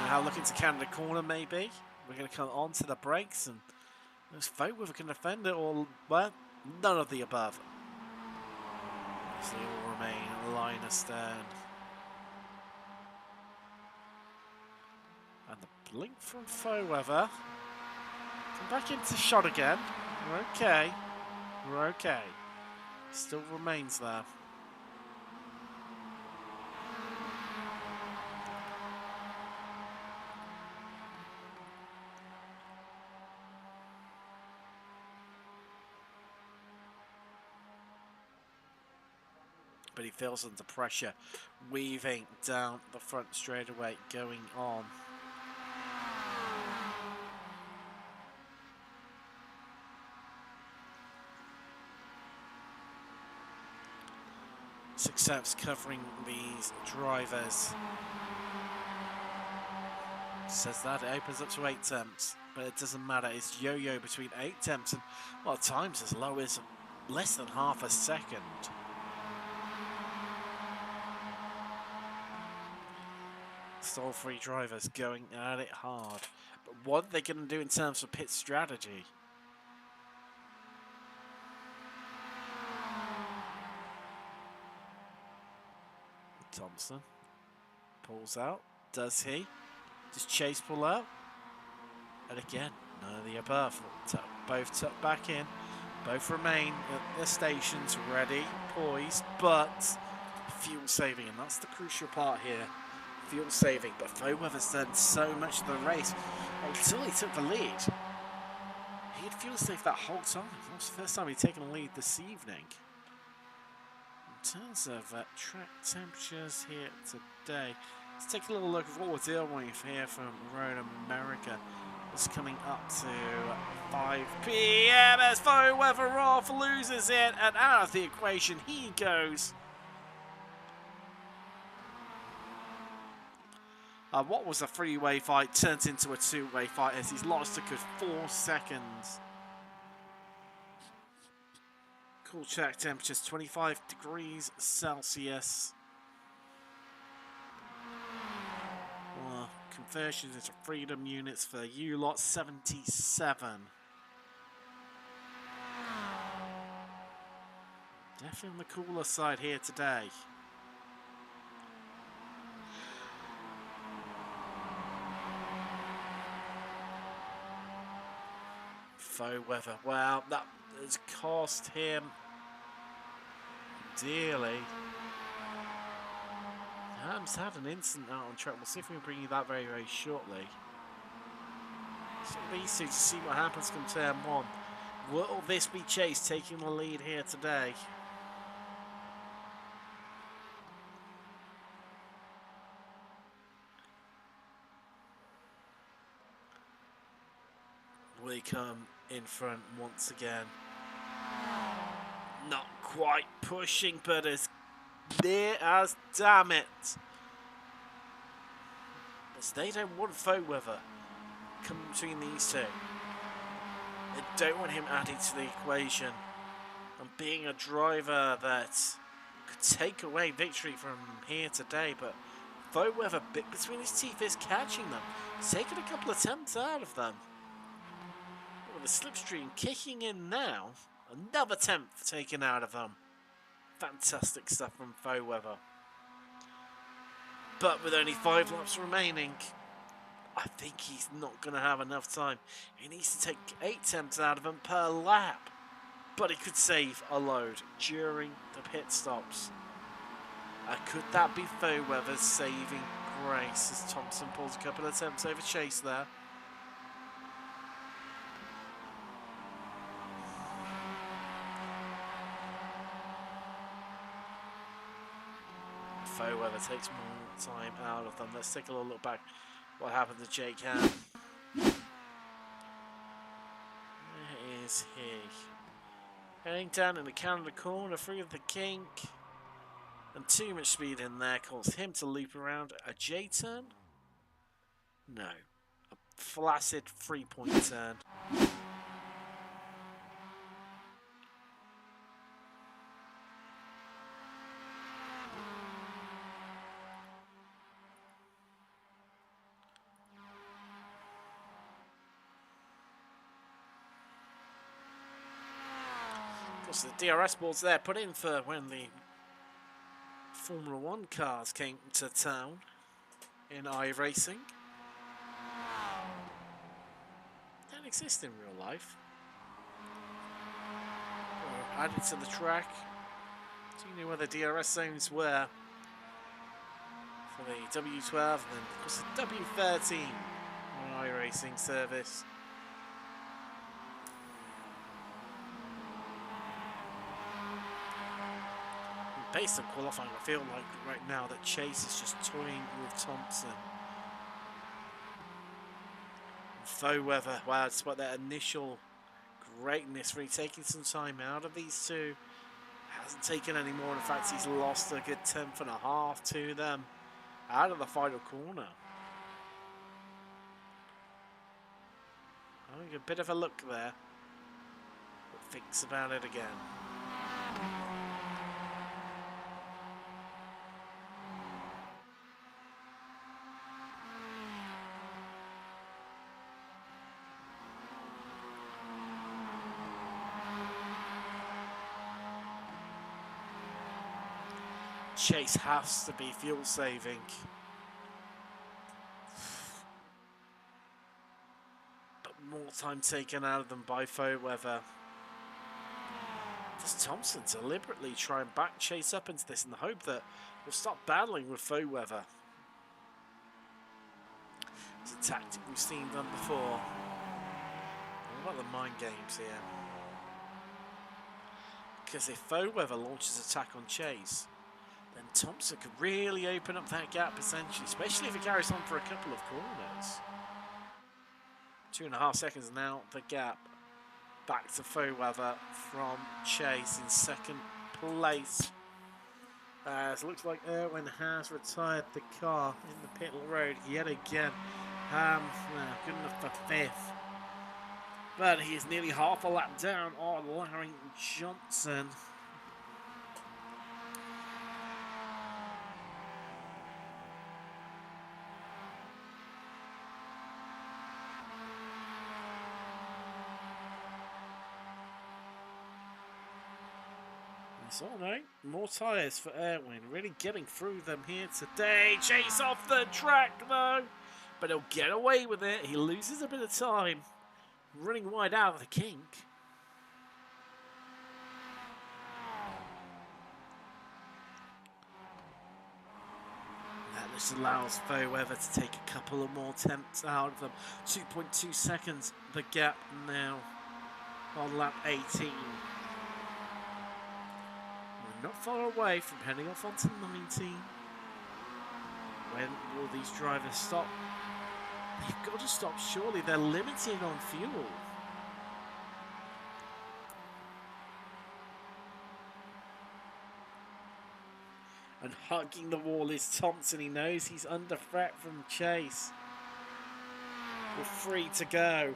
Now looking to Canada corner maybe. We're going to come onto the brakes, and let's vote whether we can defend it or, well, none of the above. So they all remain line astern. And the blink from Foweather. Come back into shot again. We're okay. We're okay. Still remains there. But he feels under pressure, weaving down the front straightaway, going on. Success covering these drivers. Says that it opens up to 8 temps, but it doesn't matter. It's yo-yo between 8 temps and, well, at times as low as less than half a second. All 3 drivers going at it hard. But what are they going to do in terms of pit strategy? Thompson pulls out. Does he? Does Chase pull out? And again, none of the above. Both tucked back in. Both remain at their stations, ready, poised, but fuel saving. And that's the crucial part here. Fuel saving, but Foweather's done so much of the race until he took the lead. did feel safe that whole time. It was the first time he'd taken a lead this evening. In terms of track temperatures here today, let's take a little look at what we're dealing with here from Road America. It's coming up to 5 p.m. as faux weather off loses it, and out of the equation he goes. What was a three-way fight turns into a two-way fight as he's lost a good 4 seconds. Cool track temperatures 25 degrees Celsius. Conversions into freedom units for you lot 77. Definitely on the cooler side here today. Faux weather. Well, that has cost him dearly. Ham's had an incident out on track. We'll see if we can bring you that very, very shortly. So these two to see what happens come turn 1. Will this be Chase taking the lead here today? Will he come in front once again? Not quite pushing, but as near as damn it. As they don't want faux weather coming between these two. They don't want him added to the equation. And being a driver that could take away victory from here today, but faux weather bit between his teeth is catching them. He's taken a couple of attempts out of them. With the slipstream kicking in now, another attempt taken out of them. Fantastic stuff from faux weather. But with only 5 laps remaining, I think he's not going to have enough time. He needs to take 8 attempts out of them per lap. But he could save a load during the pit stops. Could that be faux weather's saving grace as Thompson pulls a couple of attempts over Chase there? Faux weather takes more time out of them. Let's take a little look back what happened to Jake Ham. Where is he? Heading down in the Canada corner through the kink. And too much speed in there caused him to loop around a J-turn? No. A flaccid 3-point turn. The DRS boards there put in for when the Formula 1 cars came to town in iRacing. Don't exist in real life. Or added to the track. So you knew where the DRS zones were for the W12 and then of course the W13 on iRacing service. Based on qualifying, I feel like right now that Chase is just toying with Thompson. Faux weather, wow, despite that initial greatness, really taking some time out of these two. Hasn't taken any more, in fact he's lost a good 10.5 to them out of the final corner. Having a bit of a look there, but thinks about it again. Chase has to be fuel saving. But more time taken out of them by faux weather. Does Thompson deliberately try and back Chase up into this in the hope that we'll stop battling with faux weather? It's a tactic we've seen done before. about the mind games here? Because if Fairweather launches attack on Chase, then Thompson could really open up that gap potentially, especially if it carries on for a couple of corners. 2.5 seconds now, the gap. Back to Fairweather from Chase in second place. As it looks like Irwin has retired the car in the pit road yet again. Good enough for fifth. But he is nearly half a lap down on Larry Johnson. So no, more tyres for Irwin, really getting through them here today. Chase off the track though, but he'll get away with it. He loses a bit of time, running wide out of the kink. That just allows Fairweather to take a couple of more attempts out of them. 2.2 seconds, the gap now on lap 18. Not far away from heading off onto 19. When will these drivers stop? They've got to stop, surely. They're limiting on fuel. And hugging the wall is Thompson. He knows he's under threat from Chase. We're free to go.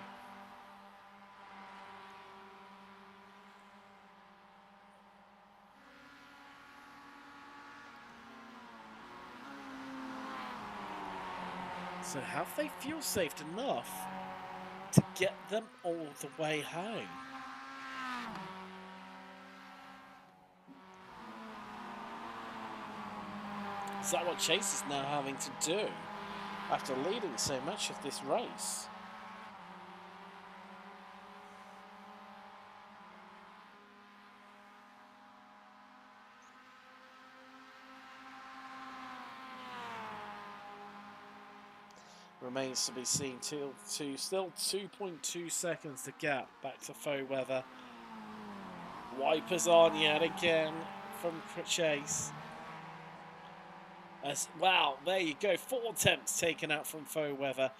So have they fuel saved enough to get them all the way home? Is that what Chase is now having to do after leading so much of this race? Remains to be seen. Still 2.2 seconds to gap. Back to Fairweather. Wipers on yet again from Chase. Wow, there you go. 4 attempts taken out from Fairweather.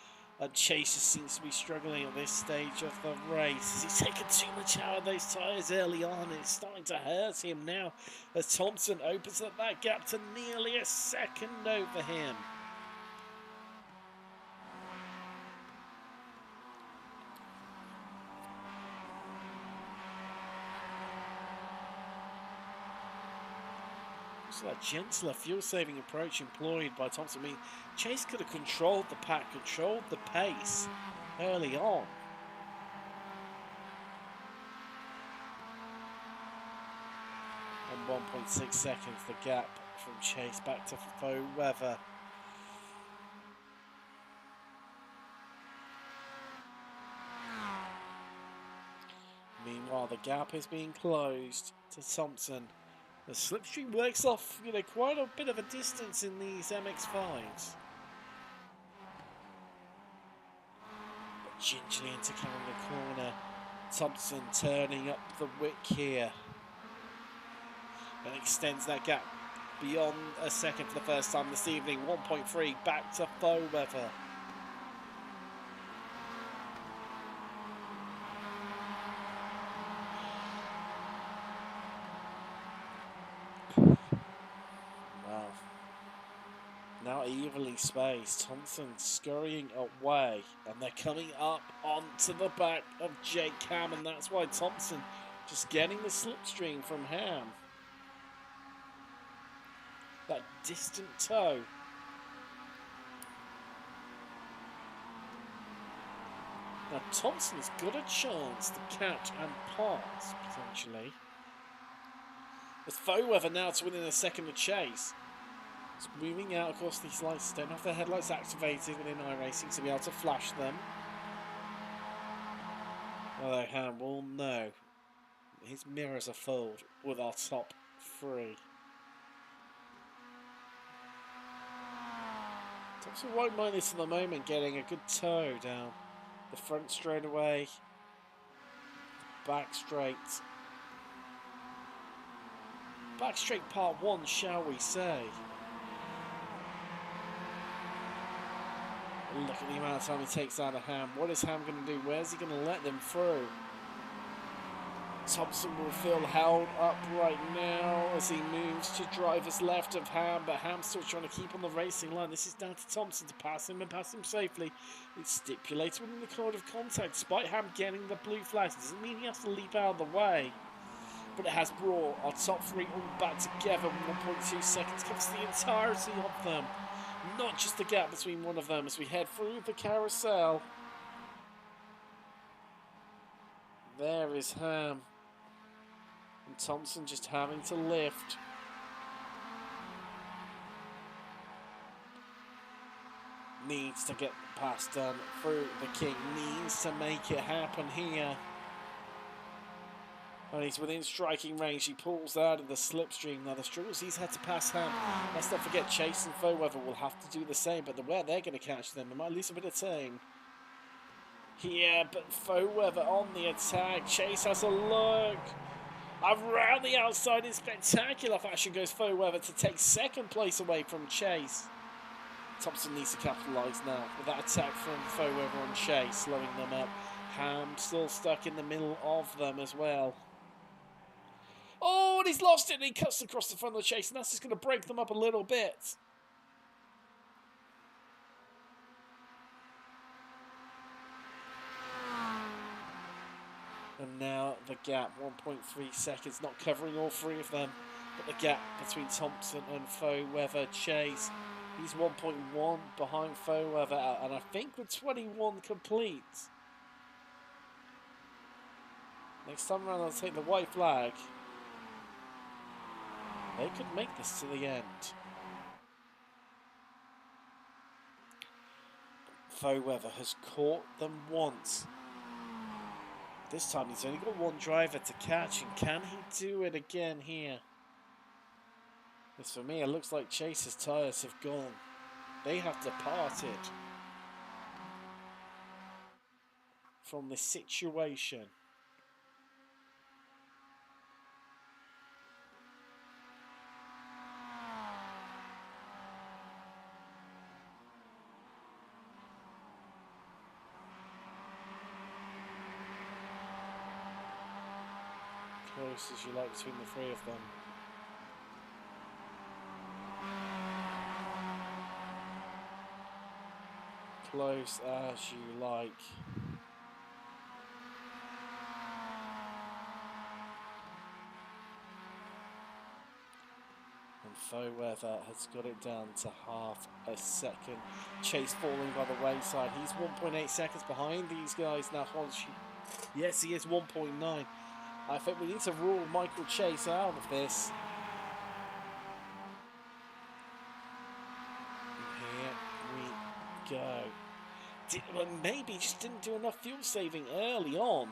And Chase seems to be struggling at this stage of the race. He's taken too much out of those tyres early on. It's starting to hurt him now as Thompson opens up that gap to nearly a second over him. So that gentler fuel-saving approach employed by Thompson. I mean, Chase could have controlled the pack, controlled the pace early on. And 1.6 seconds, the gap from Chase back to Fairweather. Meanwhile, the gap is being closed to Thompson. The slipstream works off, quite a bit of a distance in these MX-5s. But gingerly into the corner. Thompson turning up the wick here. And extends that gap beyond a second for the first time this evening. 1.3 back to Fairweather. Now evenly spaced, Thompson scurrying away, and they're coming up onto the back of Jake Ham, and that's why Thompson just getting the slipstream from Ham. That distant toe. Now Thompson's got a chance to catch and pass, potentially. With Fairweather now to within a second of Chase. It's moving out across these lights. Don't have their headlights activated within iRacing to be able to flash them. Although Ham will know his mirrors are full with our top 3. Thompson won't mind this at the moment, getting a good toe down the front straight away. back straight. Back straight part one, shall we say. Look at the amount of time he takes out of Ham. What is Ham going to do? Where's he going to let them through? Thompson will feel held up right now as he moves to driver's left of Ham, but Ham's still trying to keep on the racing line. This is down to Thompson to pass him and pass him safely. It's stipulated within the code of contact. Despite Ham getting the blue flags, it doesn't mean he has to leap out of the way. But it has brought our top three all back together. 1.2 seconds covers the entirety of them. Not just the gap between one of them as we head through the carousel. There is Ham. And Thompson just having to lift. Needs to get the pass done through the King. Needs to make it happen here. And he's within striking range. He pulls out of the slipstream. Now the struggles he's had to pass Ham. Let's not forget Chase and Fairweather will have to do the same. But where they're going to catch them, they might lose a bit of time. Here, but Fairweather on the attack. Chase has a look. Around the outside in spectacular fashion goes Fairweather to take second place away from Chase. Thompson needs to capitalise now with that attack from Fairweather on Chase, slowing them up. Ham still stuck in the middle of them as well. Oh, and he's lost it, and he cuts across the front of the Chase, and that's just going to break them up a little bit. And now the gap, 1.3 seconds, not covering all three of them, but the gap between Thompson and Fairweather Chase. He's 1.1 behind Fairweather, and I think with 21 complete. Next time around, I'll take the white flag. They could make this to the end. Fairweather has caught them once. This time he's only got one driver to catch, and can he do it again here? As for me, it looks like Chase's tyres have gone. They have departed from this situation. Close as you like between the three of them. Close as you like. And Fairweather has got it down to half a second. Chase falling by the wayside. He's 1.8 seconds behind these guys now. Yes, he is 1.9. I think we need to rule Michael Chase out of this. And here we go. Maybe just didn't do enough fuel saving early on.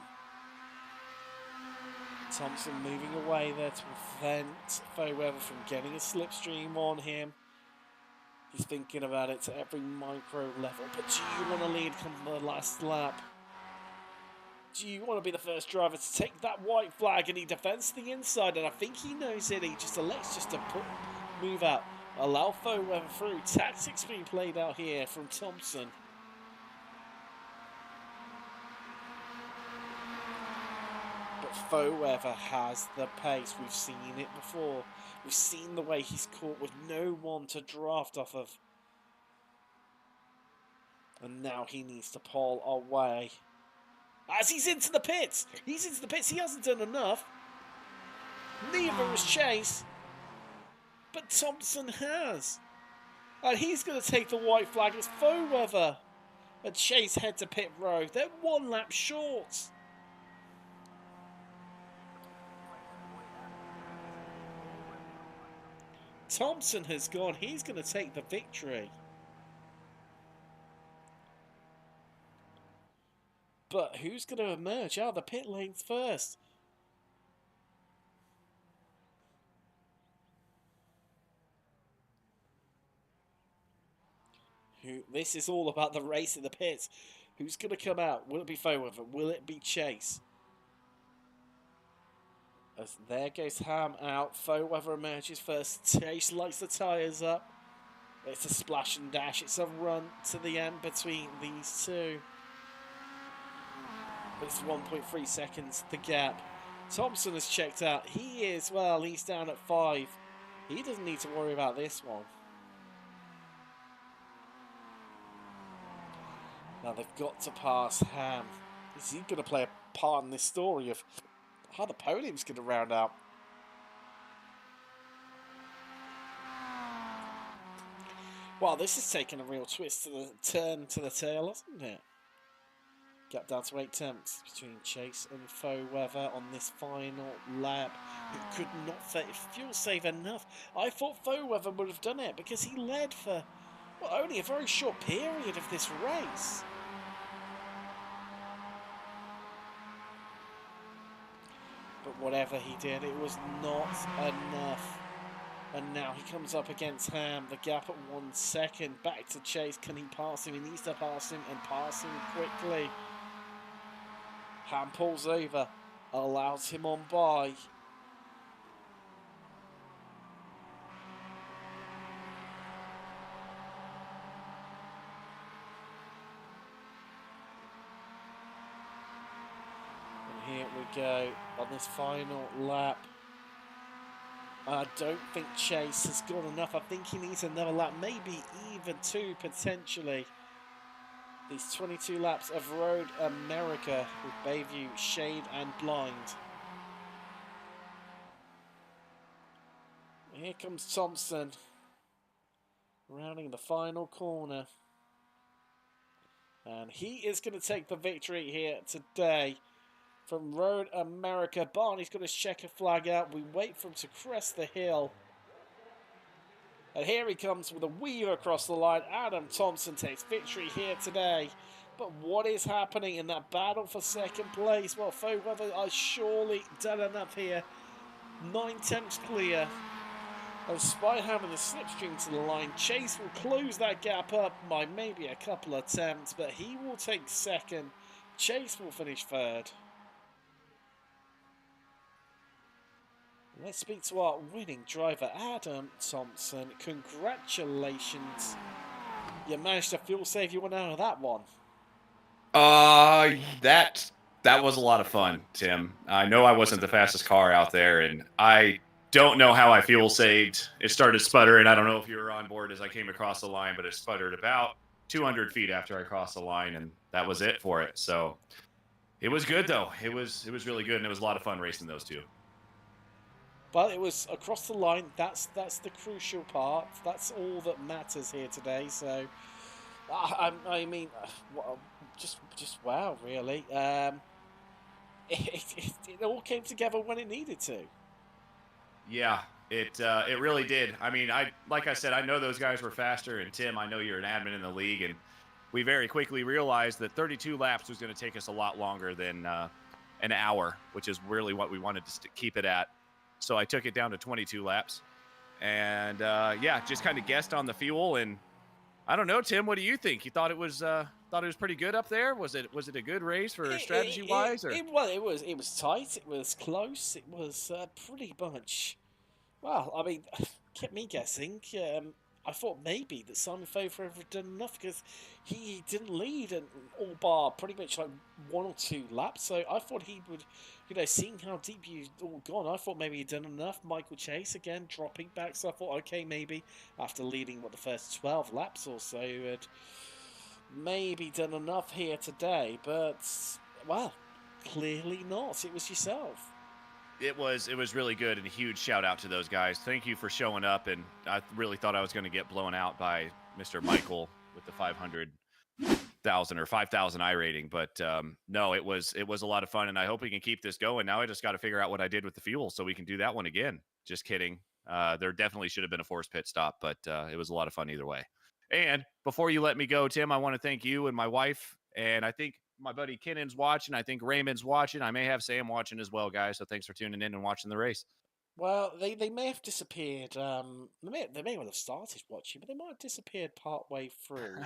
Thompson moving away there to prevent Fairweather from getting a slipstream on him. He's thinking about it to every micro level. But do you want to lead come the last lap? Do you want to be the first driver to take that white flag? And he defends the inside, and I think he knows it. He just elects just to move out, allow Fairweather through. Tactics being played out here from Thompson. But Fairweather has the pace. We've seen it before. We've seen the way he's caught with no one to draft off of. And now he needs to pull away. As he's into the pits. He's into the pits. He hasn't done enough. Neither has Chase. But Thompson has. And he's going to take the white flag as Fairweather and Chase head to pit road. They're one lap short. Thompson has gone. He's going to take the victory. But who's going to emerge out of the pit lanes first? This is all about the race in the pits. Who's going to come out? Will it be Fairweather? Will it be Chase? As there goes Ham out. Foeweather emerges first. Chase lights the tyres up. It's a splash and dash. It's a run to the end between these two. But it's 1.3 seconds, the gap. Thompson has checked out. He is, well, he's down at 5. He doesn't need to worry about this one. Now they've got to pass Ham. Is he going to play a part in this story of how the podium's going to round out? Well, this is taking a real twist to the turn to the tail, hasn't it? Gap down to 8 tenths between Chase and Foeweather on this final lap. It could not fuel save enough. I thought Foeweather would have done it because he led for, well, only a very short period of this race. But whatever he did, it was not enough. And now he comes up against Ham. The gap at 1 second. Back to Chase. Can he pass him? He needs to pass him and pass him quickly. Ham pulls over, allows him on by. And here we go on this final lap. I don't think Chase has got enough. I think he needs another lap, maybe even 2 potentially. These 22 laps of Road America with Bayview, Shade and Blind. Here comes Thompson, rounding the final corner. And he is going to take the victory here today from Road America. Barney's got his checker flag out. We wait for him to crest the hill. And here he comes with a weave across the line. Adam Thompson takes victory here today. But what is happening in that battle for second place? Well, Foeweather are surely done enough here. 9 tenths clear. And despite having the slipstream to the line, Chase will close that gap up by maybe a couple of attempts, but he will take second. Chase will finish third. Let's speak to our winning driver, Adam Thompson. Congratulations. You managed to fuel save your one out of that one. That was a lot of fun, Tim. I know I wasn't the fastest car out there, and I don't know how I fuel saved. It started sputtering. I don't know if you were on board as I came across the line, but it sputtered about 200 feet after I crossed the line, and that was it for it. So it was good, though. It was really good, and it was a lot of fun racing those two. But it was across the line. That's the crucial part. That's all that matters here today. So, I mean, just wow, really. It all came together when it needed to. Yeah, it really did. I mean, like I said, I know those guys were faster, and Tim, I know you're an admin in the league, and we very quickly realized that 32 laps was going to take us a lot longer than an hour, which is really what we wanted to keep it at. So I took it down to 22 laps, and yeah, just kind of guessed on the fuel. And I don't know, Tim, what do you think? You thought it was pretty good up there? Was it a good race for strategy wise? Well, it was tight. It was close. It was pretty much. Well, I mean, kept me guessing. I thought maybe that Simon Foeweather had done enough because he didn't lead and all bar pretty much like 1 or 2 laps. So I thought he would, seeing how deep you'd all gone, I thought maybe he'd done enough. Michael Chase again dropping back. So I thought, okay, maybe after leading the first 12 laps or so, had maybe done enough here today. But well, clearly not. It was yourself. It was really good, and a huge shout out to those guys. Thank you for showing up, and I really thought I was going to get blown out by Mr. Michael with the 500,000 or 5,000 I rating, but no, it was a lot of fun, and I hope we can keep this going. Now I just got to figure out what I did with the fuel so we can do that one again. Just kidding. There definitely should have been a forced pit stop, but it was a lot of fun either way. And before you let me go, Tim, I want to thank you and my wife, and I think my buddy Kennan's watching. I think Raymond's watching. I may have Sam watching as well, guys. So thanks for tuning in and watching the race. Well, they may have disappeared. They may well have started watching, but they might have disappeared partway through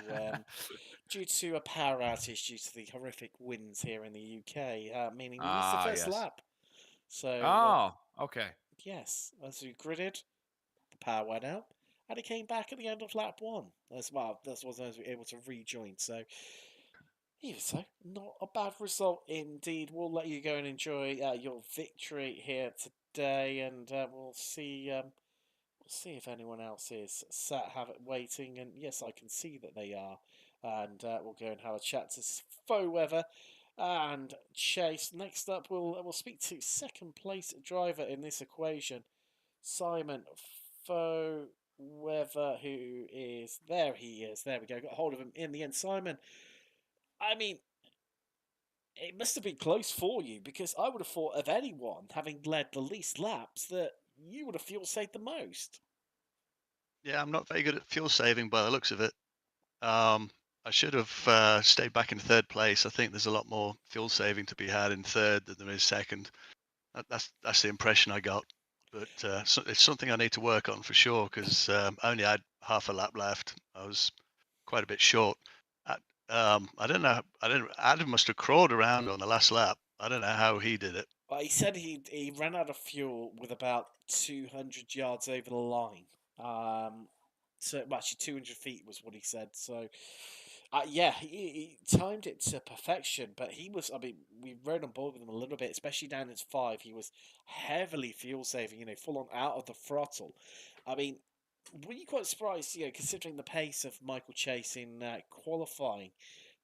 due to a power outage due to the horrific winds here in the UK, meaning we missed the first Yes. lap. So, Oh, Okay. Yes, as we gridded, the power went out, and it came back at the end of lap one. As well, that's what I was able to rejoin. So, even so, not a bad result indeed. We'll let you go and enjoy your victory here today, and we'll see if anyone else is sat have it waiting. And yes, I can see that they are, and we'll go and have a chat to Foweather and Chase. Next up, we'll speak to second place driver in this equation, Simon Foweather, who is there. He is there. We go. Got hold of him in the end. Simon, I mean, it must have been close for you because I would have thought of anyone having led the least laps that you would have fuel saved the most. Yeah, I'm not very good at fuel saving by the looks of it. I should have stayed back in third place. I think there's a lot more fuel saving to be had in third than there is second. That's the impression I got. But it's something I need to work on for sure because I only had half a lap left. I was quite a bit short. I, I don't know. I don't. Adam must have crawled around on the last lap. I don't know how he did it. He said he ran out of fuel with about 200 yards over the line. Well, actually 200 feet was what he said. So, yeah, he timed it to perfection. But he was, I mean, we rode on board with him a little bit, especially down in five. He was heavily fuel saving, full on out of the throttle. I mean, were you quite surprised, considering the pace of Michael Chase in qualifying,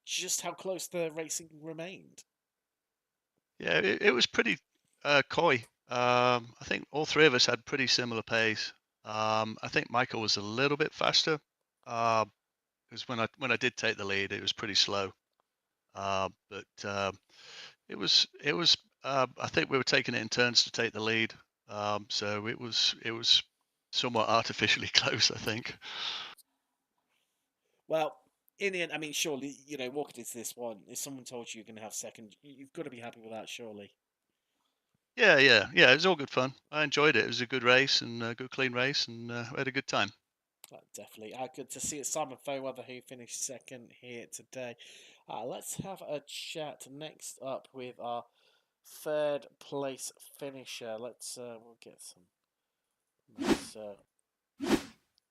just how close the racing remained? Yeah, it was pretty coy. I think all three of us had pretty similar pace. I think Michael was a little bit faster because when I did take the lead, it was pretty slow. But it was. I think we were taking it in turns to take the lead, so it was somewhat artificially close. I think. Well, in the end, I mean, surely, walking into this one, if someone told you you're going to have second, you've got to be happy with that, surely. Yeah, yeah, yeah. It was all good fun. I enjoyed it. It was a good race and a good clean race, and we had a good time. Definitely. Good to see it. Simon Foweather, who finished second here today. Let's have a chat next up with our third place finisher. We'll get some nice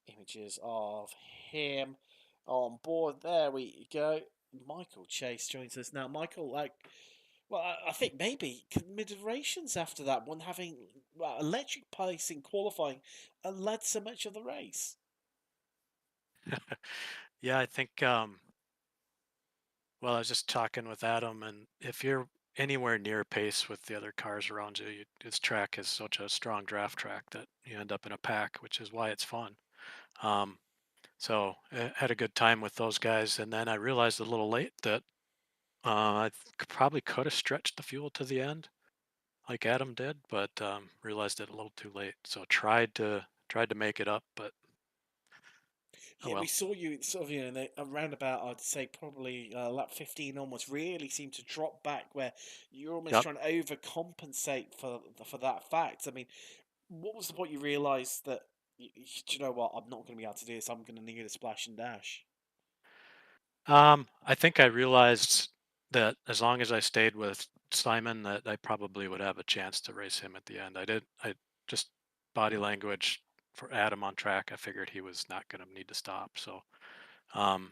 images of him on board. There we go. Michael Chase joins us now. Michael, well, I think maybe commiserations after that one, having electric pace in qualifying and led so much of the race. Yeah, I think, well, I was just talking with Adam, and if you're anywhere near pace with the other cars around you, this track is such a strong draft track that you end up in a pack, which is why it's fun. Um, so I had a good time with those guys, and then I realized a little late that probably could have stretched the fuel to the end, like Adam did, but realized it a little too late. So tried to make it up, but oh Yeah, we well. saw you sort of, around about, I'd say probably lap 15 almost really seemed to drop back where you're almost Yep. trying to overcompensate for that fact. I mean, what was the point you realised that, do you know what, I'm not going to be able to do this, I'm going to need a splash and dash? I think I realized that as long as I stayed with Simon, that I probably would have a chance to race him at the end. I just body language for Adam on track. I figured he was not going to need to stop. So, um,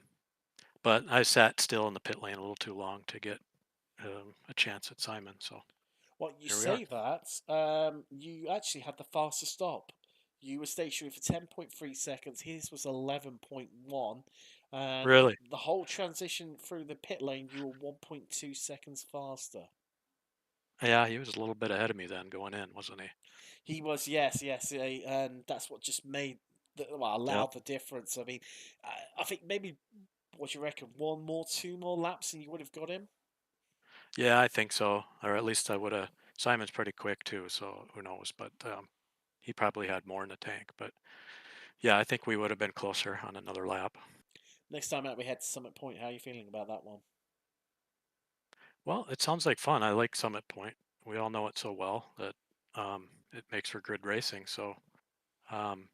but I sat still in the pit lane a little too long to get a chance at Simon. So Well, you here we are. say that, you actually had the fastest stop. You were stationary for 10.3 seconds. His was 11.1. And Really? the whole transition through the pit lane, you were 1.2 seconds faster. Yeah, he was a little bit ahead of me then going in, wasn't he? He was, yes, yes, and that's what just made, Yep. allowed the difference. I mean, I think maybe, what do you reckon, one more, two more laps, and you would have got him? Yeah, I think so. Or at least I would have. Simon's pretty quick too, so who knows? But he probably had more in the tank. But yeah, I think we would have been closer on another lap. Next time out, we head to Summit Point. How are you feeling about that one? Well, it sounds like fun. I like Summit Point. We all know it so well that it makes for good racing. So, um,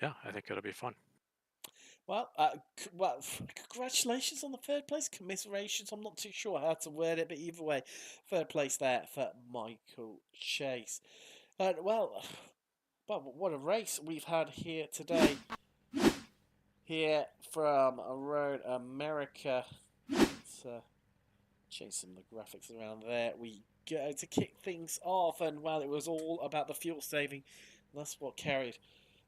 yeah, I think it'll be fun. Well, congratulations on the third place. Commiserations. I'm not too sure how to word it, but either way, third place there for Michael Chase. Well, what a race we've had here today. Here from Road America. Let's change some of the graphics around there. We go to kick things off, and well, it was all about the fuel saving. That's what carried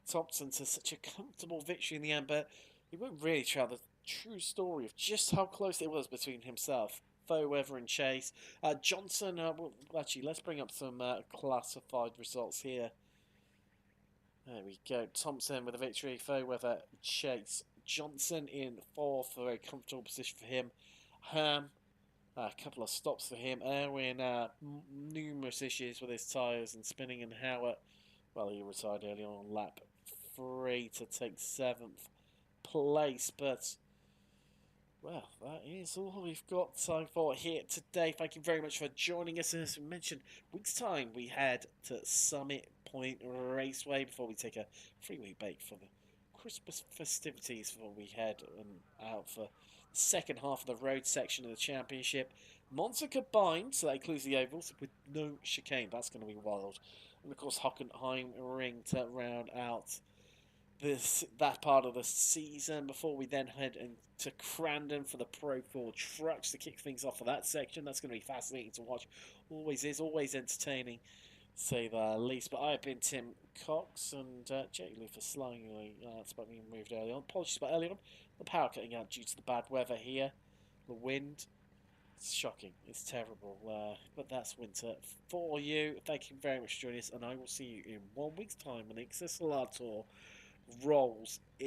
Thompson to such a comfortable victory in the end, but he won't really tell the true story of just how close it was between himself, Fairweather and Chase. Johnson, well, actually, let's bring up some classified results here. There we go. Thompson with a victory, Fairweather, Chase. Johnson in fourth, a very comfortable position for him. Ham, a couple of stops for him. Erwin, numerous issues with his tyres and spinning, and Howard, well, he retired early on lap 3 to take 7th place, but well, that is all we've got time for here today. Thank you very much for joining us. As we mentioned, week's time we head to Summit Point Raceway before we take a 3-week break for the Christmas festivities before we head out for the second half of the road section of the championship. Monza combined, so that includes the ovals, with no chicane. That's going to be wild. And of course, Hockenheim Ring to round out that part of the season before we then head into Crandon for the Pro 4 trucks to kick things off for that section. That's going to be fascinating to watch. Always is, always entertaining, say the least. But I've been Tim Cox, and Jake Luther slightly about being moved early on. Apologies about early on. The power cutting out due to the bad weather here. The wind. It's shocking. It's terrible. But that's winter for you. Thank you very much for joining us, and I will see you in 1 week's time when the XSLR Tour rolls in.